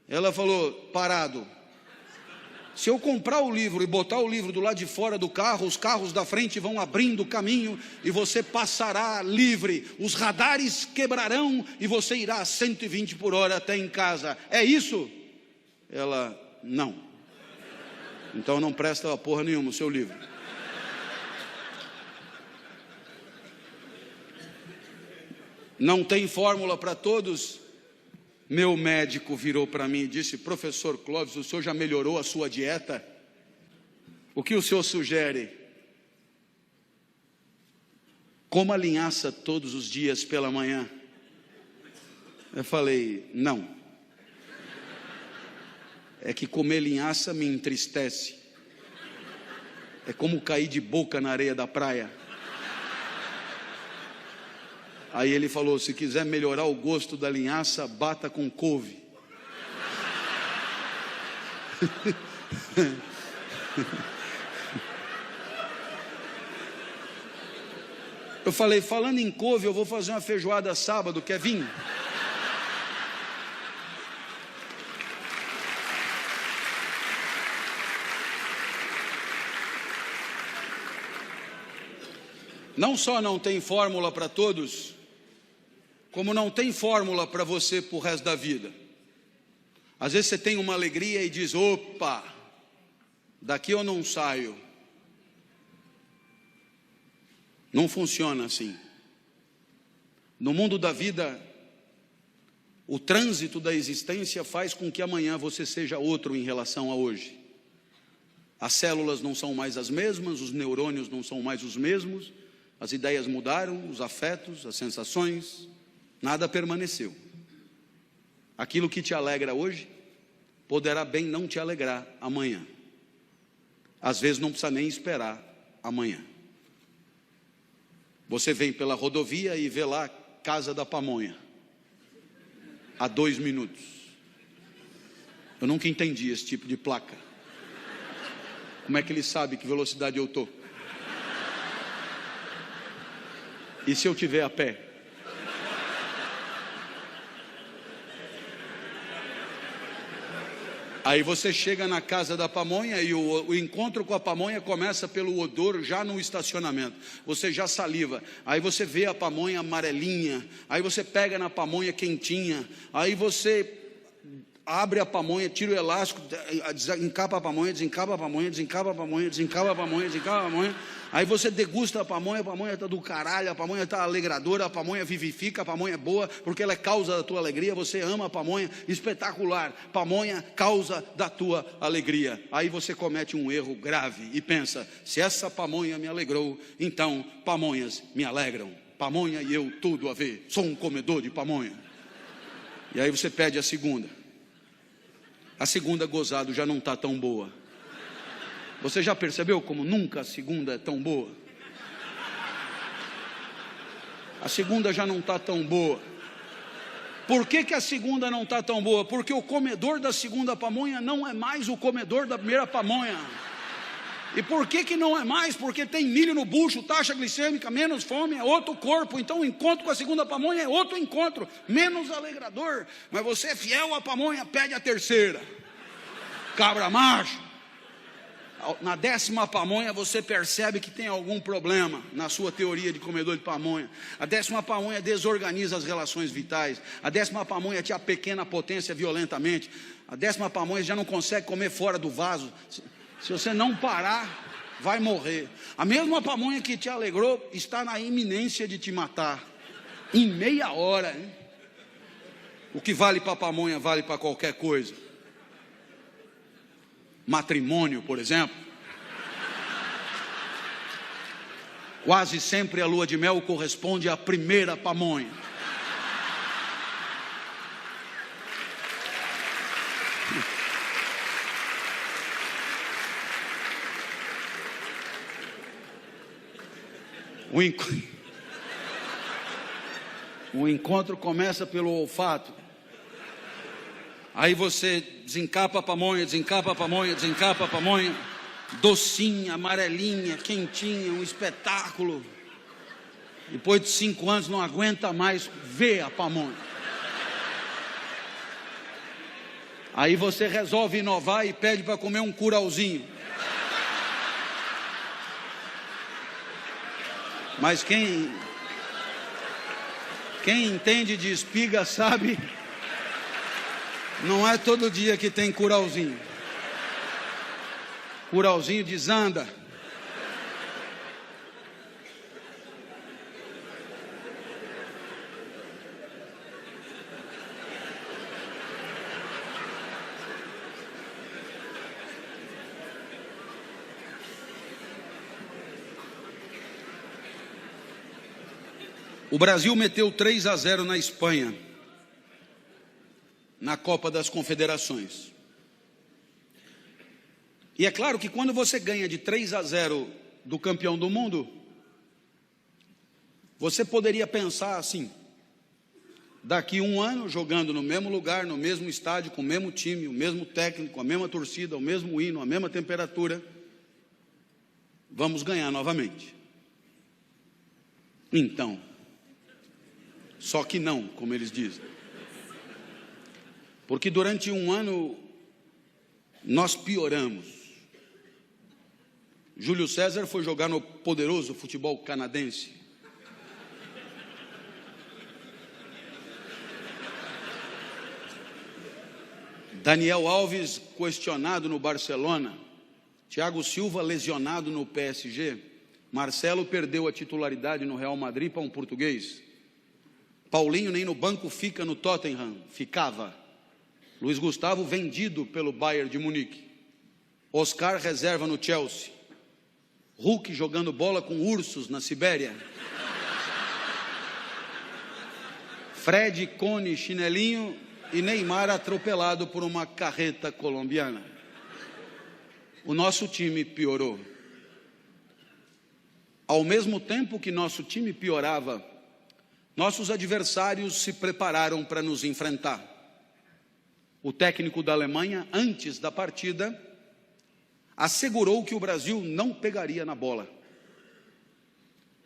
Ela falou: parado. Se eu comprar o livro e botar o livro do lado de fora do carro, os carros da frente vão abrindo o caminho e você passará livre. Os radares quebrarão e você irá a 120 por hora até em casa. É isso? Ela: não. Então não presta porra nenhuma o seu livro. Não tem fórmula para todos? Meu médico virou para mim e disse: professor Clóvis, o senhor já melhorou a sua dieta? O que o senhor sugere? Coma linhaça todos os dias pela manhã. Eu falei: não. É que comer linhaça me entristece. É como cair de boca na areia da praia. Aí ele falou: se quiser melhorar o gosto da linhaça, bata com couve. Eu falei: falando em couve, eu vou fazer uma feijoada sábado, quer vir? Não só não tem fórmula para todos, como não tem fórmula para você para o resto da vida. Às vezes você tem uma alegria e diz: opa, daqui eu não saio. Não funciona assim. No mundo da vida, o trânsito da existência faz com que amanhã você seja outro em relação a hoje. As células não são mais as mesmas, os neurônios não são mais os mesmos. As ideias mudaram, os afetos, as sensações, nada permaneceu. Aquilo que te alegra hoje, poderá bem não te alegrar amanhã. Às vezes não precisa nem esperar amanhã. Você vem pela rodovia e vê lá Casa da Pamonha, a 2 minutos. Eu nunca entendi esse tipo de placa. Como é que ele sabe que velocidade eu estou? E se eu tiver a pé? Aí você chega na casa da pamonha e o encontro com a pamonha começa pelo odor já no estacionamento. Você já saliva. Aí você vê a pamonha amarelinha. Aí você pega na pamonha quentinha. Aí você abre a pamonha, tira o elástico, encapa a pamonha, desencapa a pamonha, desencapa a pamonha, desencapa a pamonha, desencapa a pamonha. Aí você degusta a pamonha está do caralho, a pamonha está alegradora, a pamonha vivifica, a pamonha é boa, porque ela é causa da tua alegria, você ama a pamonha, espetacular, pamonha, causa da tua alegria. Aí você comete um erro grave e pensa, se essa pamonha me alegrou, então pamonhas me alegram. Pamonha e eu tudo a ver, sou um comedor de pamonha. E aí você pede a segunda. A segunda gozado já não está tão boa. Você já percebeu como nunca a segunda é tão boa? A segunda já não está tão boa. Por que a segunda não está tão boa? Porque o comedor da segunda pamonha não é mais o comedor da primeira pamonha. E por que não é mais? Porque tem milho no bucho, taxa glicêmica, menos fome, é outro corpo. Então o encontro com a segunda pamonha é outro encontro, menos alegrador. Mas você é fiel à pamonha, pede a terceira. Cabra macho. Na 10ª pamonha você percebe que tem algum problema na sua teoria de comedor de pamonha. A 10ª pamonha desorganiza as relações vitais. A 10ª pamonha te apequena a potência violentamente. A 10ª pamonha já não consegue comer fora do vaso. Se você não parar, vai morrer. A mesma pamonha que te alegrou está na iminência de te matar. Em meia hora, hein? O que vale para a pamonha vale para qualquer coisa. Matrimônio, por exemplo. Quase sempre a lua de mel corresponde à primeira pamonha. O encontro começa pelo olfato. Aí você desencapa a pamonha, desencapa a pamonha, desencapa a pamonha. Docinha, amarelinha, quentinha, um espetáculo. Depois de 5 anos não aguenta mais ver a pamonha. Aí você resolve inovar e pede para comer um curauzinho. Mas quem entende de espiga sabe, não é todo dia que tem curauzinho. Curauzinho desanda. O Brasil meteu 3-0 na Espanha, na Copa das Confederações. E é claro que quando você ganha de 3-0 do campeão do mundo, você poderia pensar assim, daqui 1 ano, jogando no mesmo lugar, no mesmo estádio, com o mesmo time, o mesmo técnico, a mesma torcida, o mesmo hino, a mesma temperatura, vamos ganhar novamente. Então, só que não, como eles dizem. Porque durante 1 ano, nós pioramos. Júlio César foi jogar no poderoso futebol canadense. Daniel Alves questionado no Barcelona. Thiago Silva lesionado no PSG. Marcelo perdeu a titularidade no Real Madrid para um português. Paulinho nem no banco fica no Tottenham. Ficava. Luiz Gustavo vendido pelo Bayern de Munique. Oscar reserva no Chelsea. Hulk jogando bola com ursos na Sibéria. Fred, Cone, chinelinho e Neymar atropelado por uma carreta colombiana. O nosso time piorou. Ao mesmo tempo que nosso time piorava, nossos adversários se prepararam para nos enfrentar. O técnico da Alemanha, antes da partida, assegurou que o Brasil não pegaria na bola.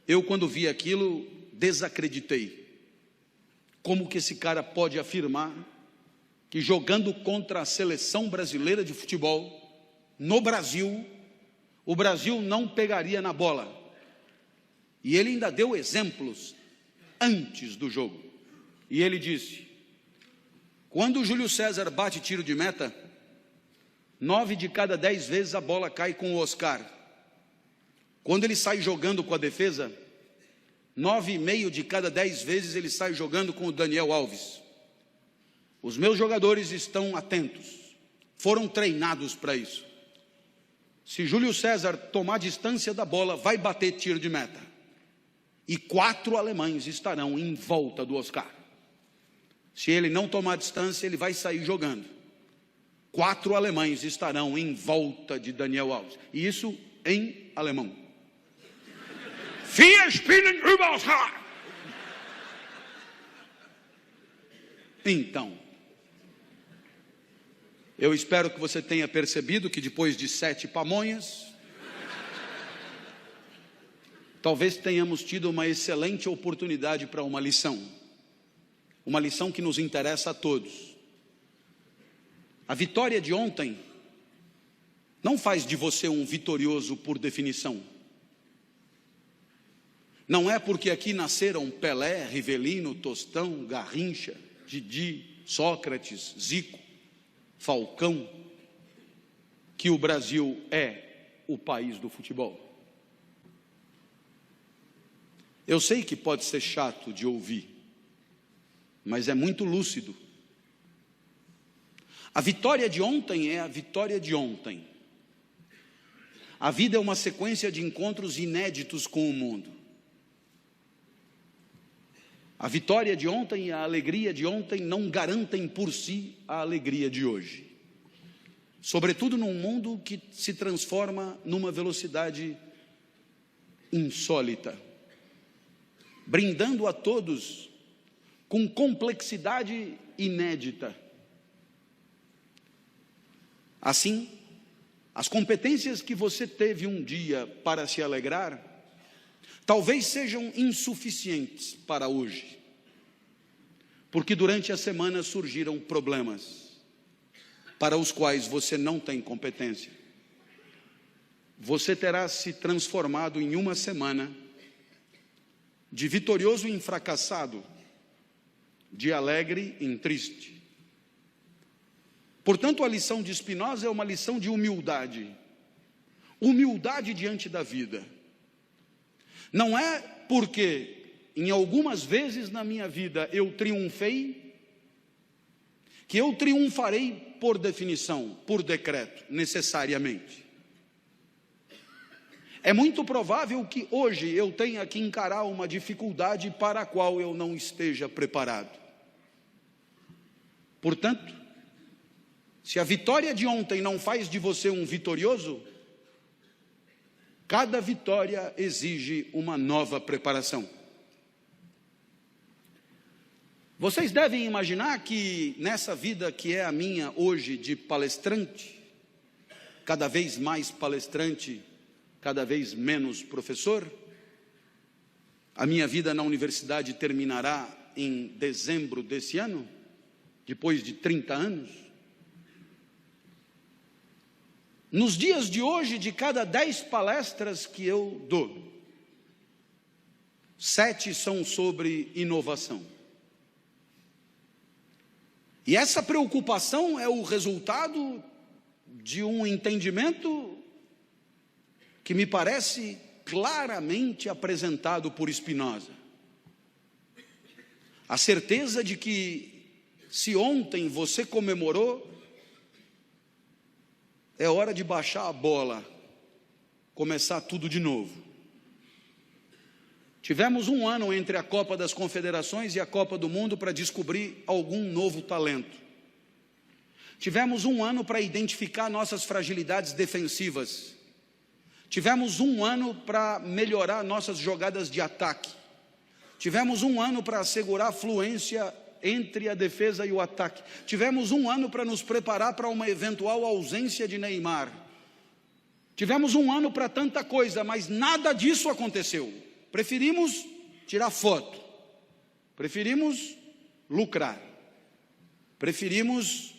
Eu, quando vi aquilo, desacreditei. Como que esse cara pode afirmar que jogando contra a seleção brasileira de futebol, no Brasil, o Brasil não pegaria na bola. E ele ainda deu exemplos antes do jogo. E ele disse: quando o Júlio César bate tiro de meta, 9 de cada 10 vezes a bola cai com o Oscar. Quando ele sai jogando com a defesa, 9,5 de cada 10 vezes ele sai jogando com o Daniel Alves. Os meus jogadores estão atentos, foram treinados para isso. Se Júlio César tomar distância da bola, vai bater tiro de meta. E 4 alemães estarão em volta do Oscar. Se ele não tomar distância, ele vai sair jogando. 4 alemães estarão em volta de Daniel Alves. E isso em alemão. Vier spielen über Oscar. Então, eu espero que você tenha percebido que depois de 7 pamonhas, talvez tenhamos tido uma excelente oportunidade para uma lição que nos interessa a todos. A vitória de ontem não faz de você um vitorioso por definição. Não é porque aqui nasceram Pelé, Rivelino, Tostão, Garrincha, Didi, Sócrates, Zico, Falcão, que o Brasil é o país do futebol. Eu sei que pode ser chato de ouvir, mas é muito lúcido. A vitória de ontem é a vitória de ontem. A vida é uma sequência de encontros inéditos com o mundo. A vitória de ontem e a alegria de ontem não garantem por si a alegria de hoje. Sobretudo num mundo que se transforma numa velocidade insólita, brindando a todos com complexidade inédita. Assim, as competências que você teve um dia para se alegrar, talvez sejam insuficientes para hoje, porque durante a semana surgiram problemas para os quais você não tem competência. Você terá se transformado em uma semana de vitorioso em fracassado, de alegre em triste. Portanto, a lição de Spinoza é uma lição de humildade. Humildade diante da vida. Não é porque em algumas vezes na minha vida eu triunfei, que eu triunfarei por definição, por decreto, necessariamente. É muito provável que hoje eu tenha que encarar uma dificuldade para a qual eu não esteja preparado. Portanto, se a vitória de ontem não faz de você um vitorioso, cada vitória exige uma nova preparação. Vocês devem imaginar que nessa vida que é a minha hoje de palestrante, cada vez mais palestrante, cada vez menos professor, a minha vida na universidade terminará em dezembro desse ano, depois de 30 anos. Nos dias de hoje, de cada 10 palestras que eu dou, 7 são sobre inovação. E essa preocupação é o resultado de um entendimento que me parece claramente apresentado por Spinoza. A certeza de que se ontem você comemorou, é hora de baixar a bola, começar tudo de novo. Tivemos um ano entre a Copa das Confederações e a Copa do Mundo para descobrir algum novo talento. Tivemos um ano para identificar nossas fragilidades defensivas. Tivemos um ano para melhorar nossas jogadas de ataque. Tivemos um ano para assegurar a fluência entre a defesa e o ataque. Tivemos um ano para nos preparar para uma eventual ausência de Neymar. Tivemos um ano para tanta coisa, mas nada disso aconteceu. Preferimos tirar foto. Preferimos lucrar. Preferimos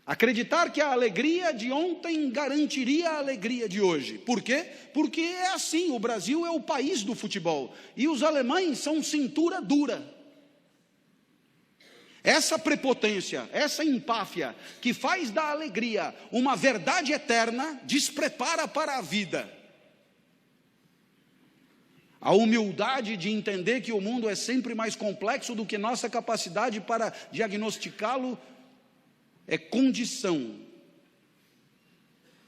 acreditar que a alegria de ontem garantiria a alegria de hoje. Por quê? Porque é assim, o Brasil é o país do futebol, e os alemães são cintura dura. Essa prepotência, essa empáfia, que faz da alegria uma verdade eterna, desprepara para a vida. A humildade de entender que o mundo é sempre mais complexo do que nossa capacidade para diagnosticá-lo é condição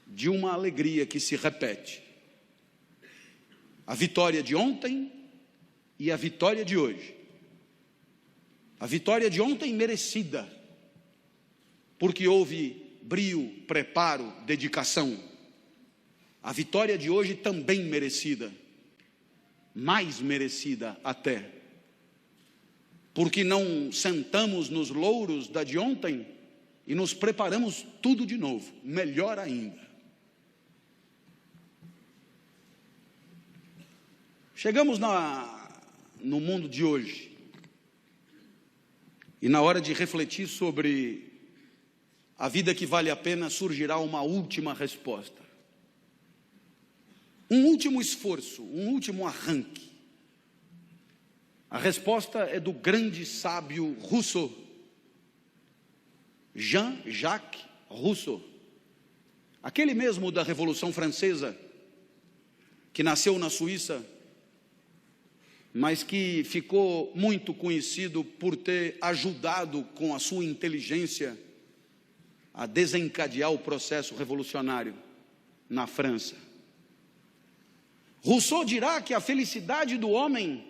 de uma alegria que se repete. A vitória de ontem e a vitória de hoje. A vitória de ontem merecida, porque houve brio, preparo, dedicação. A vitória de hoje também merecida, mais merecida até, porque não sentamos nos louros da de ontem e nos preparamos tudo de novo, melhor ainda. Chegamos no mundo de hoje, e na hora de refletir sobre a vida que vale a pena, surgirá uma última resposta. Um último esforço, um último arranque. A resposta é do grande sábio Rousseau, Jean-Jacques Rousseau, aquele mesmo da Revolução Francesa, que nasceu na Suíça, mas que ficou muito conhecido por ter ajudado com a sua inteligência a desencadear o processo revolucionário na França. Rousseau dirá que a felicidade do homem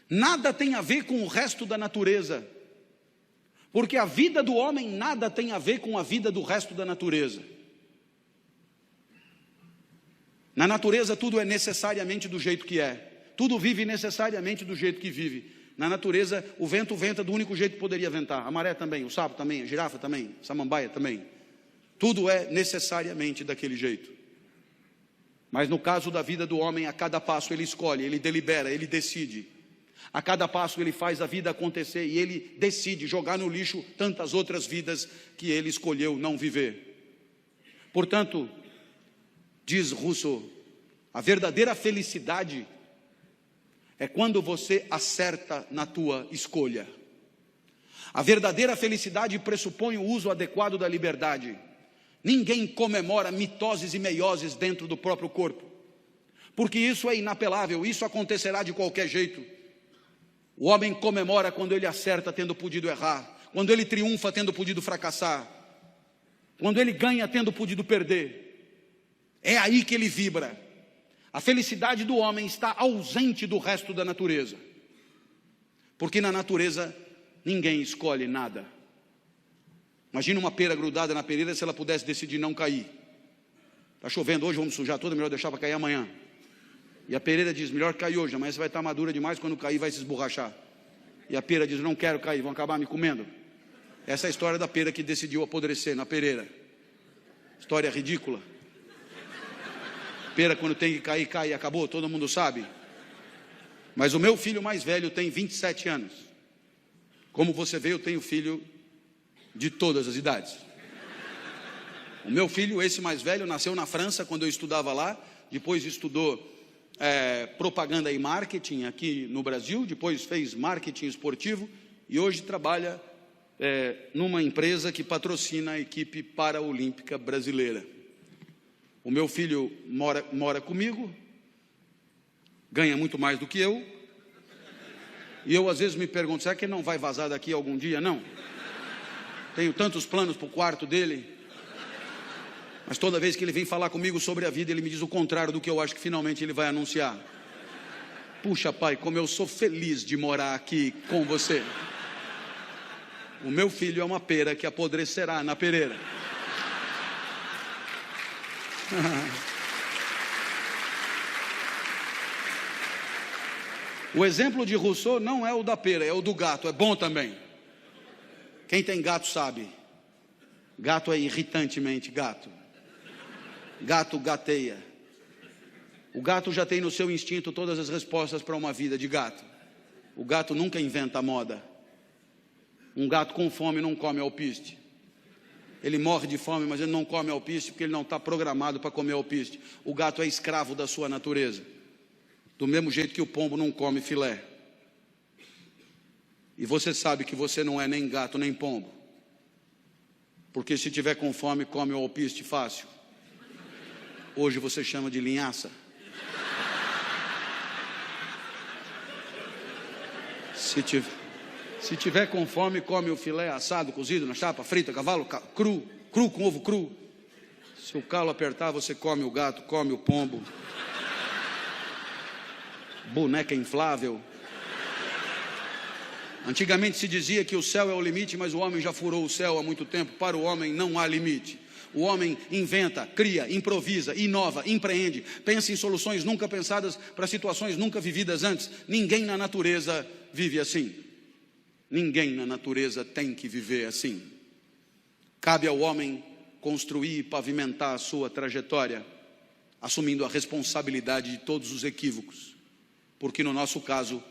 nada tem a ver com o resto da natureza, porque a vida do homem nada tem a ver com a vida do resto da natureza. Na natureza tudo é necessariamente do jeito que é, tudo vive necessariamente do jeito que vive. Na natureza o vento venta do único jeito que poderia ventar, a maré também, o sapo também, a girafa também, a samambaia também. Tudo é necessariamente daquele jeito. Mas no caso da vida do homem, a cada passo ele escolhe, ele delibera, ele decide. A cada passo ele faz a vida acontecer e ele decide jogar no lixo tantas outras vidas que ele escolheu não viver. Portanto, diz Rousseau, a verdadeira felicidade é quando você acerta na tua escolha. A verdadeira felicidade pressupõe o uso adequado da liberdade. Ninguém comemora mitoses e meioses dentro do próprio corpo, porque isso é inapelável, isso acontecerá de qualquer jeito. O homem comemora quando ele acerta tendo podido errar, quando ele triunfa tendo podido fracassar, quando ele ganha tendo podido perder. É aí que ele vibra. A felicidade do homem está ausente do resto da natureza, porque na natureza ninguém escolhe nada. Imagina uma pera grudada na pereira, se ela pudesse decidir não cair. Está chovendo hoje, vamos sujar toda, melhor deixar para cair amanhã. E a pereira diz, melhor cair hoje, amanhã você vai estar madura demais, quando cair vai se esborrachar. E a pera diz, não quero cair, vão acabar me comendo. Essa é a história da pera que decidiu apodrecer na pereira. História ridícula. Pera quando tem que cair, cai, acabou, todo mundo sabe. Mas o meu filho mais velho tem 27 anos. Como você vê, eu tenho filho de todas as idades. O meu filho, esse mais velho, nasceu na França quando eu estudava lá, depois estudou propaganda e marketing aqui no Brasil, depois fez marketing esportivo e hoje trabalha numa empresa que patrocina a equipe paraolímpica brasileira. O meu filho mora comigo, ganha muito mais do que eu, e eu às vezes me pergunto, será que ele não vai vazar daqui algum dia? Não. Tenho tantos planos para o quarto dele, mas toda vez que ele vem falar comigo sobre a vida, ele me diz o contrário do que eu acho que finalmente ele vai anunciar. Puxa, pai, como eu sou feliz de morar aqui com você. O meu filho é uma pera que apodrecerá na pereira. O exemplo de Rousseau não é o da pera, é o do gato, é bom também. Quem tem gato sabe. Gato é irritantemente gato. Gato gateia. O gato já tem no seu instinto todas as respostas para uma vida de gato. O gato nunca inventa moda. Um gato com fome não come alpiste. Ele morre de fome, mas ele não come alpiste porque ele não está programado para comer alpiste. O gato é escravo da sua natureza. Do mesmo jeito que o pombo não come filé. E você sabe que você não é nem gato nem pombo. Porque se tiver com fome, come o alpiste fácil. Hoje você chama de linhaça. Se tiver com fome, come o filé assado, cozido, na chapa, frita, cavalo, cru com ovo cru. Se o calo apertar, você come o gato, come o pombo. Boneca inflável. Antigamente se dizia que o céu é o limite, mas o homem já furou o céu há muito tempo. Para o homem não há limite. O homem inventa, cria, improvisa, inova, empreende, pensa em soluções nunca pensadas para situações nunca vividas antes. Ninguém na natureza vive assim. Ninguém na natureza tem que viver assim. Cabe ao homem construir e pavimentar a sua trajetória, assumindo a responsabilidade de todos os equívocos. Porque no nosso caso,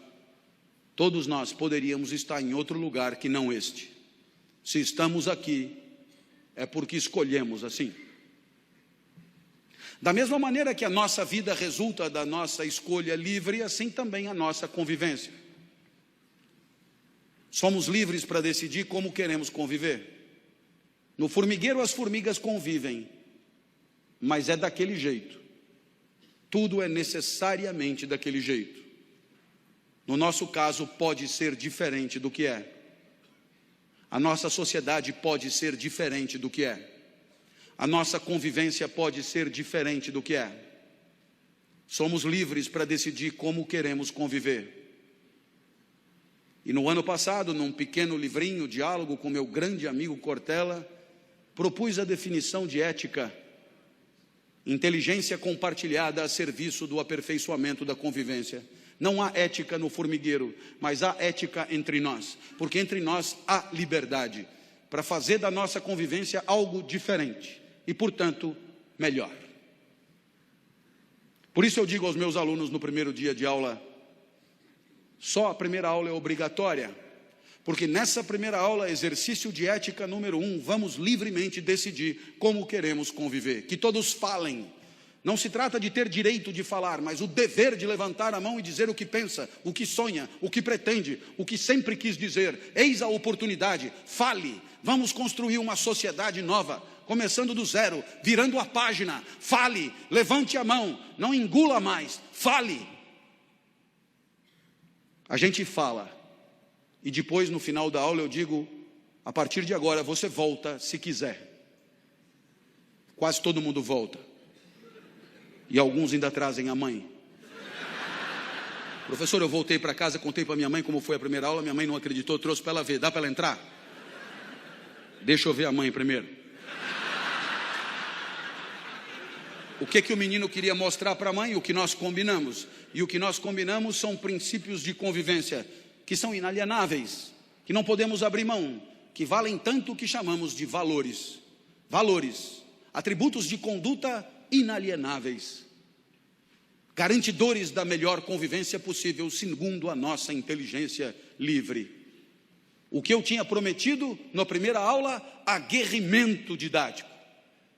todos nós poderíamos estar em outro lugar que não este. Se estamos aqui, é porque escolhemos assim. Da mesma maneira que a nossa vida resulta da nossa escolha livre, assim também a nossa convivência. Somos livres para decidir como queremos conviver. No formigueiro as formigas convivem, mas é daquele jeito. Tudo é necessariamente daquele jeito. No nosso caso pode ser diferente do que é. A nossa sociedade pode ser diferente do que é. A nossa convivência pode ser diferente do que é. Somos livres para decidir como queremos conviver. E no ano passado, num pequeno livrinho, diálogo com meu grande amigo Cortella, propus a definição de ética: inteligência compartilhada a serviço do aperfeiçoamento da convivência. Não há ética no formigueiro, mas há ética entre nós, porque entre nós há liberdade para fazer da nossa convivência algo diferente e, portanto, melhor. Por isso eu digo aos meus alunos no primeiro dia de aula: só a primeira aula é obrigatória, porque nessa primeira aula, exercício de ética número 1, vamos livremente decidir como queremos conviver. Que todos falem. Não se trata de ter direito de falar, mas o dever de levantar a mão e dizer o que pensa, o que sonha, o que pretende, o que sempre quis dizer. Eis a oportunidade, fale. Vamos construir uma sociedade nova, começando do zero, virando a página. Fale, levante a mão, não engula mais, fale. A gente fala, e depois no final da aula eu digo: a partir de agora você volta se quiser. Quase todo mundo volta. E alguns ainda trazem a mãe. Professor, eu voltei para casa, contei para minha mãe como foi a primeira aula, minha mãe não acreditou, trouxe para ela ver. Dá para ela entrar? Deixa eu ver a mãe primeiro. O que o menino queria mostrar para a mãe? O que nós combinamos. E o que nós combinamos são princípios de convivência, que são inalienáveis, que não podemos abrir mão, que valem tanto que chamamos de valores. Valores, atributos de conduta inalienáveis, garantidores da melhor convivência possível, segundo a nossa inteligência livre. O que eu tinha prometido na primeira aula: aguerrimento didático.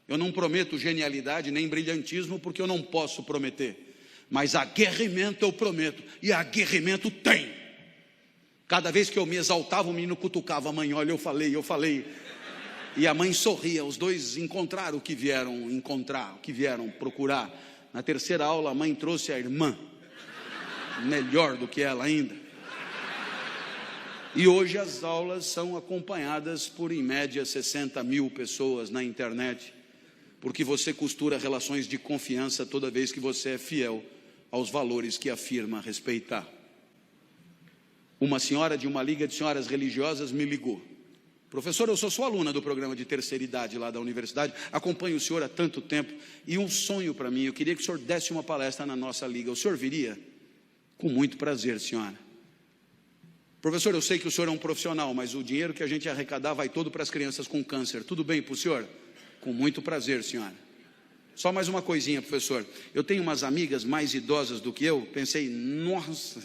Eu não prometo genialidade nem brilhantismo, porque eu não posso prometer, mas aguerrimento eu prometo, e aguerrimento tem. Cada vez que eu me exaltava, o menino cutucava a mãe: olha, eu falei. E a mãe sorria. Os dois encontraram o que vieram encontrar, o que vieram procurar. Na terceira aula, a mãe trouxe a irmã, melhor do que ela ainda. E hoje as aulas são acompanhadas por, em média, 60 mil pessoas na internet, porque você costura relações de confiança toda vez que você é fiel aos valores que afirma respeitar. Uma senhora de uma liga de senhoras religiosas me ligou: professor, eu sou sua aluna do programa de terceira idade lá da universidade, acompanho o senhor há tanto tempo, e um sonho para mim, eu queria que o senhor desse uma palestra na nossa liga. O senhor viria? Com muito prazer, senhora. Professor, eu sei que o senhor é um profissional, mas o dinheiro que a gente arrecadar vai todo para as crianças com câncer. Tudo bem para o senhor? Com muito prazer, senhora. Só mais uma coisinha, professor. Eu tenho umas amigas mais idosas do que eu. Pensei, nossa,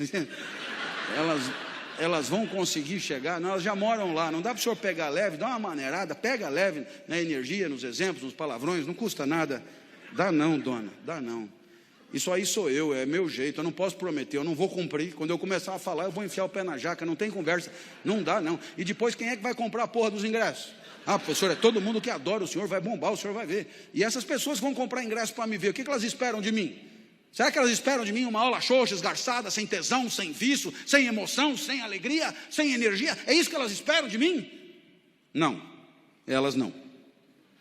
elas vão conseguir chegar? Não, elas já moram lá. Não dá para o senhor pegar leve, dá uma maneirada, pega leve na energia, nos exemplos, nos palavrões, não custa nada. Dá não, dona, dá não. Isso aí sou eu, é meu jeito, eu não posso prometer, eu não vou cumprir. Quando eu começar a falar, eu vou enfiar o pé na jaca, não tem conversa. Não dá não. E depois quem é que vai comprar a porra dos ingressos? Ah, professor, é todo mundo que adora o senhor, vai bombar, o senhor vai ver. E essas pessoas vão comprar ingresso para me ver, o que elas esperam de mim? Será que elas esperam de mim uma aula xoxa, esgarçada, sem tesão, sem vício, sem emoção, sem alegria, sem energia? É isso que elas esperam de mim? Não, elas não.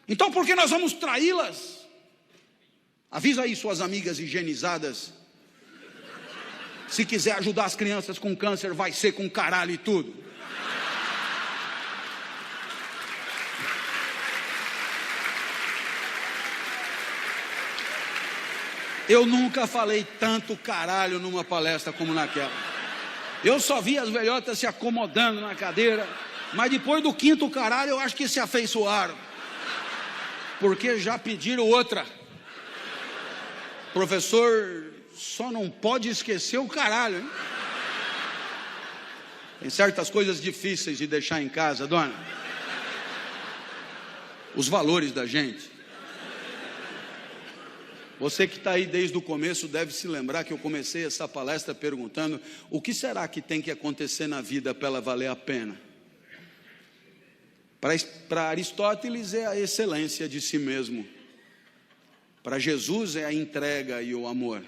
Então por que nós vamos traí-las? Avisa aí suas amigas higienizadas. Se quiser ajudar as crianças com câncer, vai ser com caralho e tudo. Eu nunca falei tanto caralho numa palestra como naquela. Eu só vi as velhotas se acomodando na cadeira, mas depois do quinto caralho eu acho que se afeiçoaram, porque já pediram outra. Professor, só não pode esquecer o caralho, hein? Tem certas coisas difíceis de deixar em casa, dona. Os valores da gente. Você que está aí desde o começo deve se lembrar que eu comecei essa palestra perguntando: o que será que tem que acontecer na vida para ela valer a pena? Para Aristóteles é a excelência de si mesmo. Para Jesus é a entrega e o amor.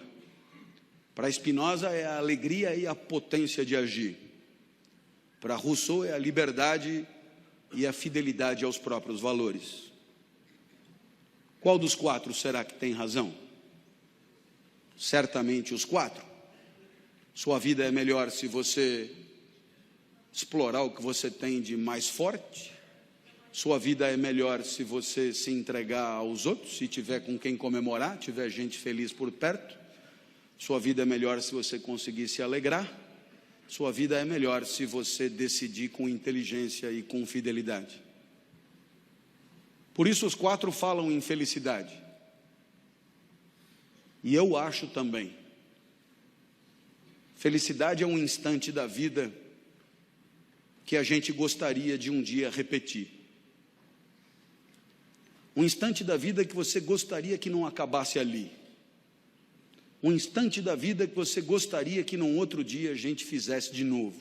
Para Spinoza é a alegria e a potência de agir. Para Rousseau é a liberdade e a fidelidade aos próprios valores. Qual dos quatro será que tem razão? Certamente os quatro. Sua vida é melhor se você explorar o que você tem de mais forte. Sua vida é melhor se você se entregar aos outros, se tiver com quem comemorar, tiver gente feliz por perto. Sua vida é melhor se você conseguir se alegrar. Sua vida é melhor se você decidir com inteligência e com fidelidade. Por isso os quatro falam em felicidade. E eu acho também. Felicidade é um instante da vida que a gente gostaria de um dia repetir. Um instante da vida que você gostaria que não acabasse ali. Um instante da vida que você gostaria que num outro dia a gente fizesse de novo.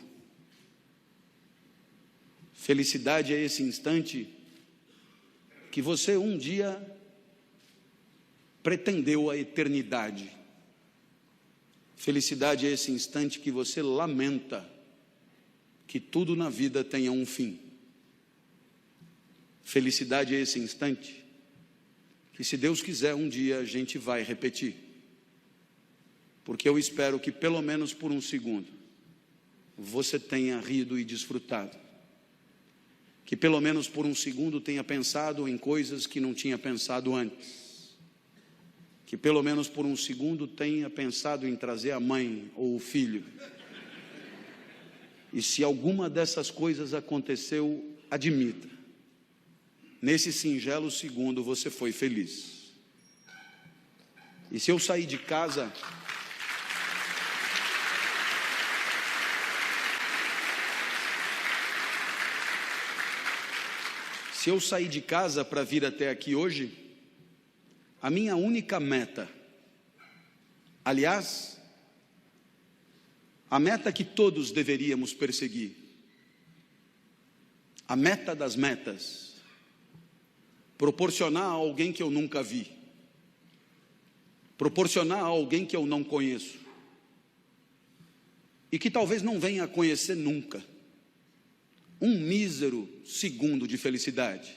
Felicidade é esse instante que você um dia pretendeu a eternidade. Felicidade é esse instante que você lamenta que tudo na vida tenha um fim. Felicidade é esse instante que, se Deus quiser, um dia a gente vai repetir. Porque eu espero que pelo menos por um segundo você tenha rido e desfrutado. Que pelo menos por um segundo tenha pensado em coisas que não tinha pensado antes. Que pelo menos por um segundo tenha pensado em trazer a mãe ou o filho. E se alguma dessas coisas aconteceu, admita. Nesse singelo segundo você foi feliz. E se eu sair de casa... Se eu sair de casa para vir até aqui hoje, a minha única meta, aliás, a meta que todos deveríamos perseguir, a meta das metas, proporcionar a alguém que eu nunca vi, proporcionar a alguém que eu não conheço, e que talvez não venha a conhecer nunca, um mísero segundo de felicidade.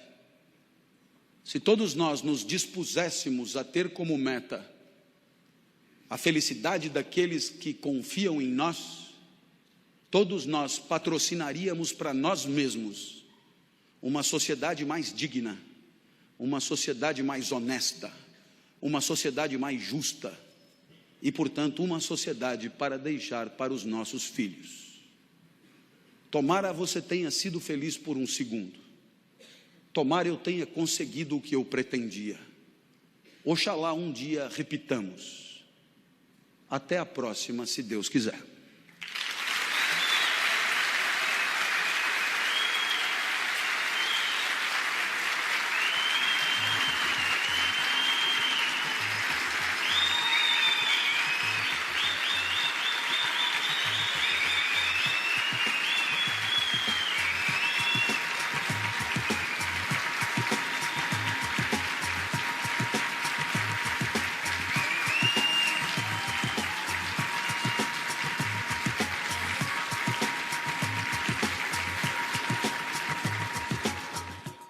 Se todos nós nos dispuséssemos a ter como meta a felicidade daqueles que confiam em nós, todos nós patrocinaríamos para nós mesmos uma sociedade mais digna, uma sociedade mais honesta, uma sociedade mais justa e, portanto, uma sociedade para deixar para os nossos filhos. Tomara você tenha sido feliz por um segundo. Tomara eu tenha conseguido o que eu pretendia. Oxalá um dia repitamos. Até a próxima, se Deus quiser.